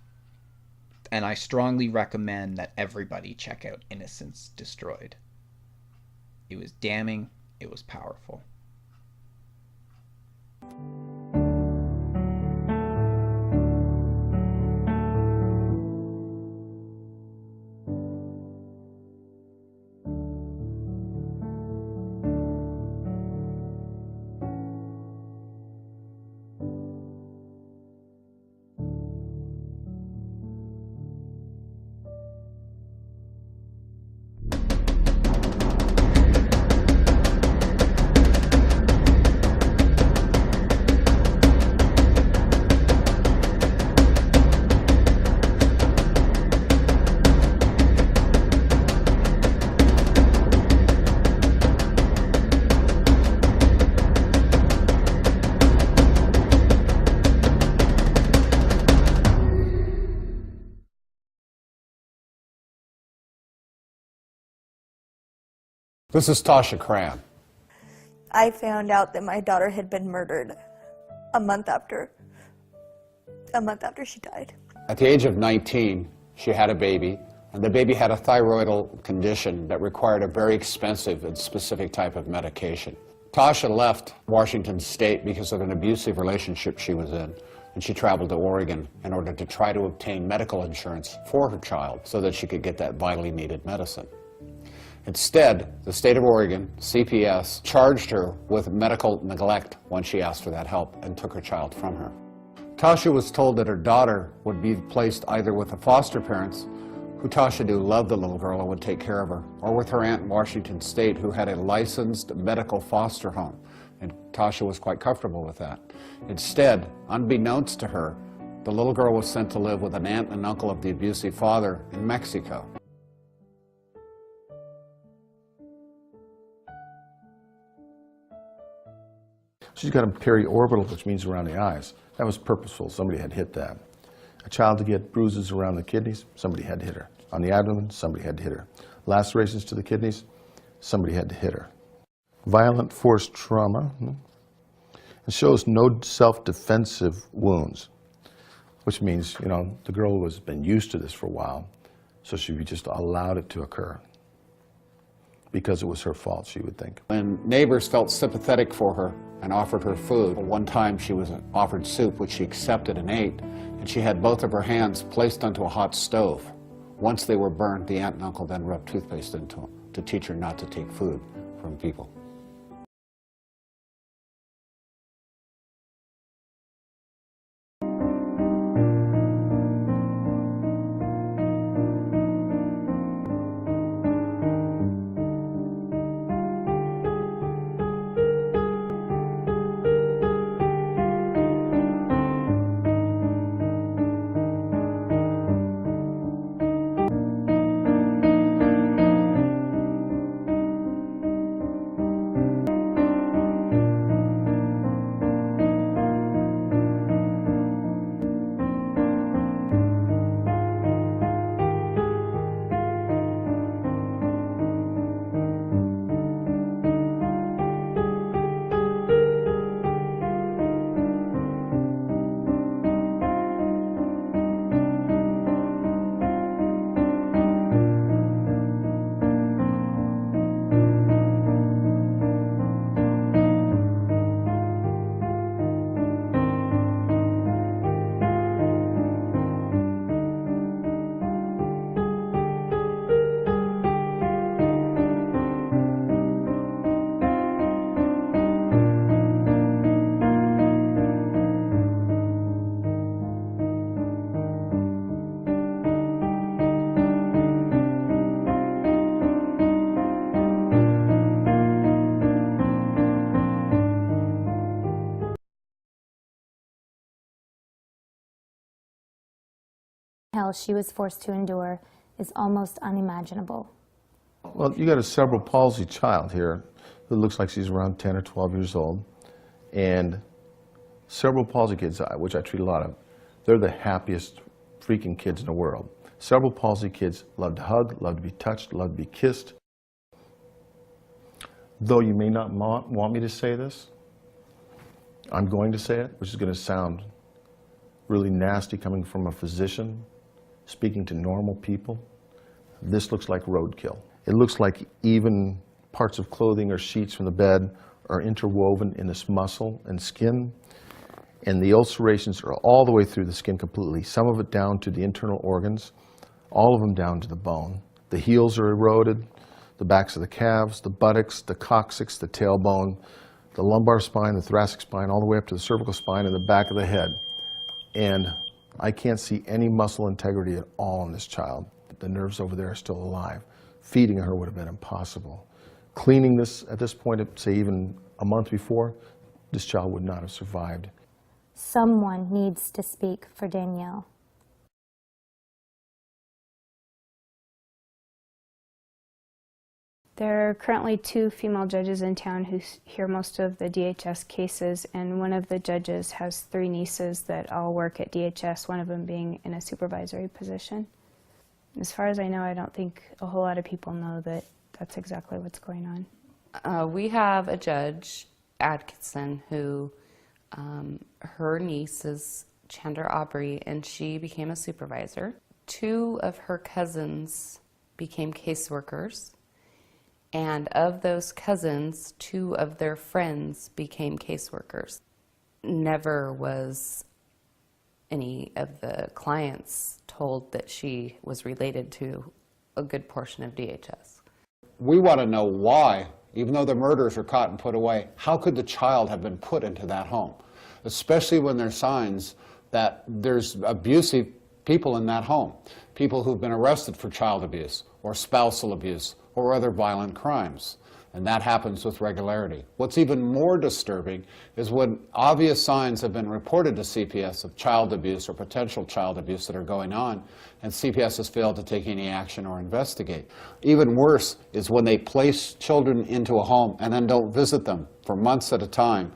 And I strongly recommend that everybody check out Innocence Destroyed. It was damning, it was powerful. This is Tasha Cram. I found out that my daughter had been murdered a month after she died. At the age of 19, she had a baby, and the baby had a thyroidal condition that required a very expensive and specific type of medication. Tasha left Washington State because of an abusive relationship she was in, and she traveled to Oregon in order to try to obtain medical insurance for her child so that she could get that vitally needed medicine. Instead, the state of Oregon, CPS, charged her with medical neglect when she asked for that help and took her child from her. Tasha was told that her daughter would be placed either with the foster parents, who Tasha knew loved the little girl and would take care of her, or with her aunt in Washington State, who had a licensed medical foster home. And Tasha was quite comfortable with that. Instead, unbeknownst to her, the little girl was sent to live with an aunt and uncle of the abusive father in Mexico. She's got a periorbital, which means around the eyes. That was purposeful. Somebody had hit that. A child to get bruises around the kidneys, somebody had to hit her. On the abdomen, somebody had to hit her. Lacerations to the kidneys, somebody had to hit her. Violent force trauma. It shows no self-defensive wounds, which means, the girl has been used to this for a while, so she just allowed it to occur. because it was her fault, she would think. When neighbors felt sympathetic for her and offered her food, one time she was offered soup, which she accepted and ate, and she had both of her hands placed onto a hot stove. Once they were burned, the aunt and uncle then rubbed toothpaste into them to teach her not to take food from people. Hell she was forced to endure is almost unimaginable. Well, you got a cerebral palsy child here who looks like she's around 10 or 12 years old. And cerebral palsy kids, which I treat a lot of, they're the happiest freaking kids in the world. Cerebral palsy kids love to hug, love to be touched, love to be kissed. Though you may not want me to say this, I'm going to say it, which is going to sound really nasty coming from a physician speaking to normal people. This looks like roadkill. It looks like even parts of clothing or sheets from the bed are interwoven in this muscle and skin, and the ulcerations are all the way through the skin completely, some of it down to the internal organs, all of them down to the bone. The heels are eroded, the backs of the calves, the buttocks, the coccyx, the tailbone, the lumbar spine, the thoracic spine, all the way up to the cervical spine and the back of the head. And I can't see any muscle integrity at all in this child. The nerves over there are still alive. Feeding her would have been impossible. Cleaning this at this point, say even a month before, this child would not have survived. Someone needs to speak for Danielle. There are currently 2 female judges in town who hear most of the DHS cases, and one of the judges has 3 nieces that all work at DHS, one of them being in a supervisory position. As far as I know, I don't think a whole lot of people know that that's exactly what's going on. We have a judge, Atkinson, who her niece is Chandra Aubrey, and she became a supervisor. 2 of her cousins became caseworkers. And of those cousins, 2 of their friends became caseworkers. Never was any of the clients told that she was related to a good portion of DHS. We want to know why, even though the murders are caught and put away, how could the child have been put into that home? Especially when there's signs that there's abusive people in that home, people who've been arrested for child abuse or spousal abuse or other violent crimes. And that happens with regularity. What's even more disturbing is when obvious signs have been reported to CPS of child abuse or potential child abuse that are going on, and CPS has failed to take any action or investigate. Even worse is when they place children into a home and then don't visit them for months at a time.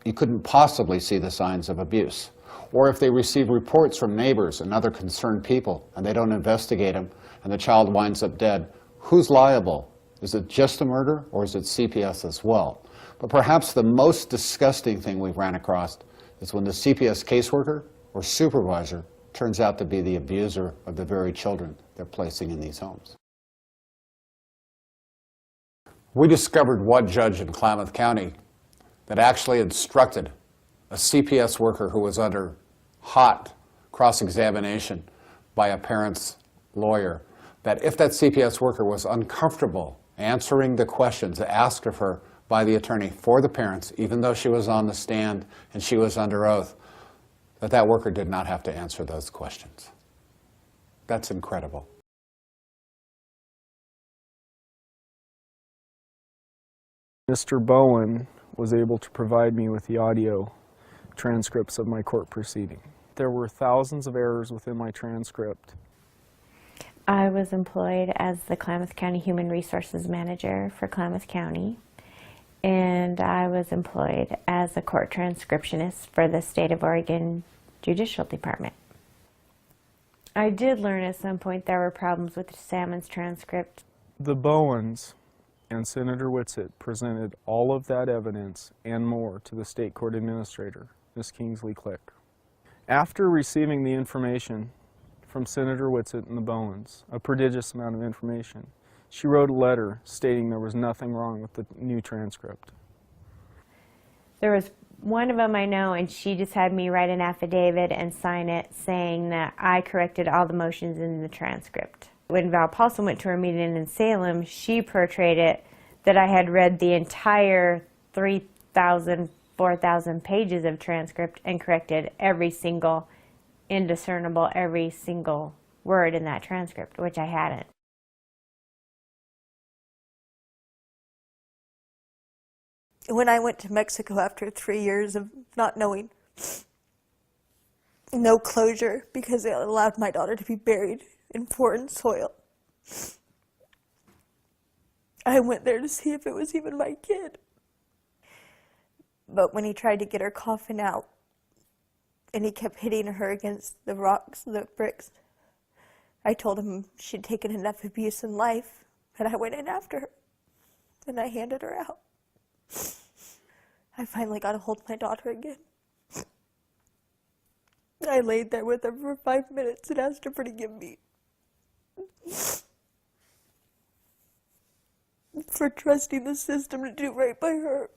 You couldn't possibly see the signs of abuse. Or if they receive reports from neighbors and other concerned people and they don't investigate them and the child winds up dead, who's liable? Is it just a murder, or is it CPS as well? But perhaps the most disgusting thing we've ran across is when the CPS caseworker or supervisor turns out to be the abuser of the very children they're placing in these homes. We discovered one judge in Klamath County that actually instructed a CPS worker who was under hot cross-examination by a parent's lawyer, that if that CPS worker was uncomfortable answering the questions asked of her by the attorney for the parents, even though she was on the stand and she was under oath, that worker did not have to answer those questions. That's incredible. Mr. Bowen was able to provide me with the audio transcripts of my court proceeding. There were thousands of errors within my transcript. I was employed as the Klamath County Human Resources Manager for Klamath County, and I was employed as a court transcriptionist for the State of Oregon Judicial Department. I did learn at some point there were problems with Salmon's transcript. The Bowens and Senator Whitsett presented all of that evidence and more to the state court administrator, Ms. Kingsley Click. After receiving the information from Senator Whitsett and the Bowens, a prodigious amount of information, she wrote a letter stating there was nothing wrong with the new transcript. There was one of them I know, and she just had me write an affidavit and sign it saying that I corrected all the motions in the transcript. When Val Paulson went to her meeting in Salem, she portrayed it that I had read the entire 3,000, 4,000 pages of transcript and corrected every single indiscernible, every single word in that transcript, which I hadn't. When I went to Mexico after 3 years of not knowing, no closure, because they allowed my daughter to be buried in foreign soil, I went there to see if it was even my kid. But when he tried to get her coffin out, and he kept hitting her against the rocks, the bricks, I told him she'd taken enough abuse in life, and I went in after her, and I handed her out. I finally got a hold of my daughter again. I laid there with her for 5 minutes and asked her to forgive me for trusting the system to do right by her.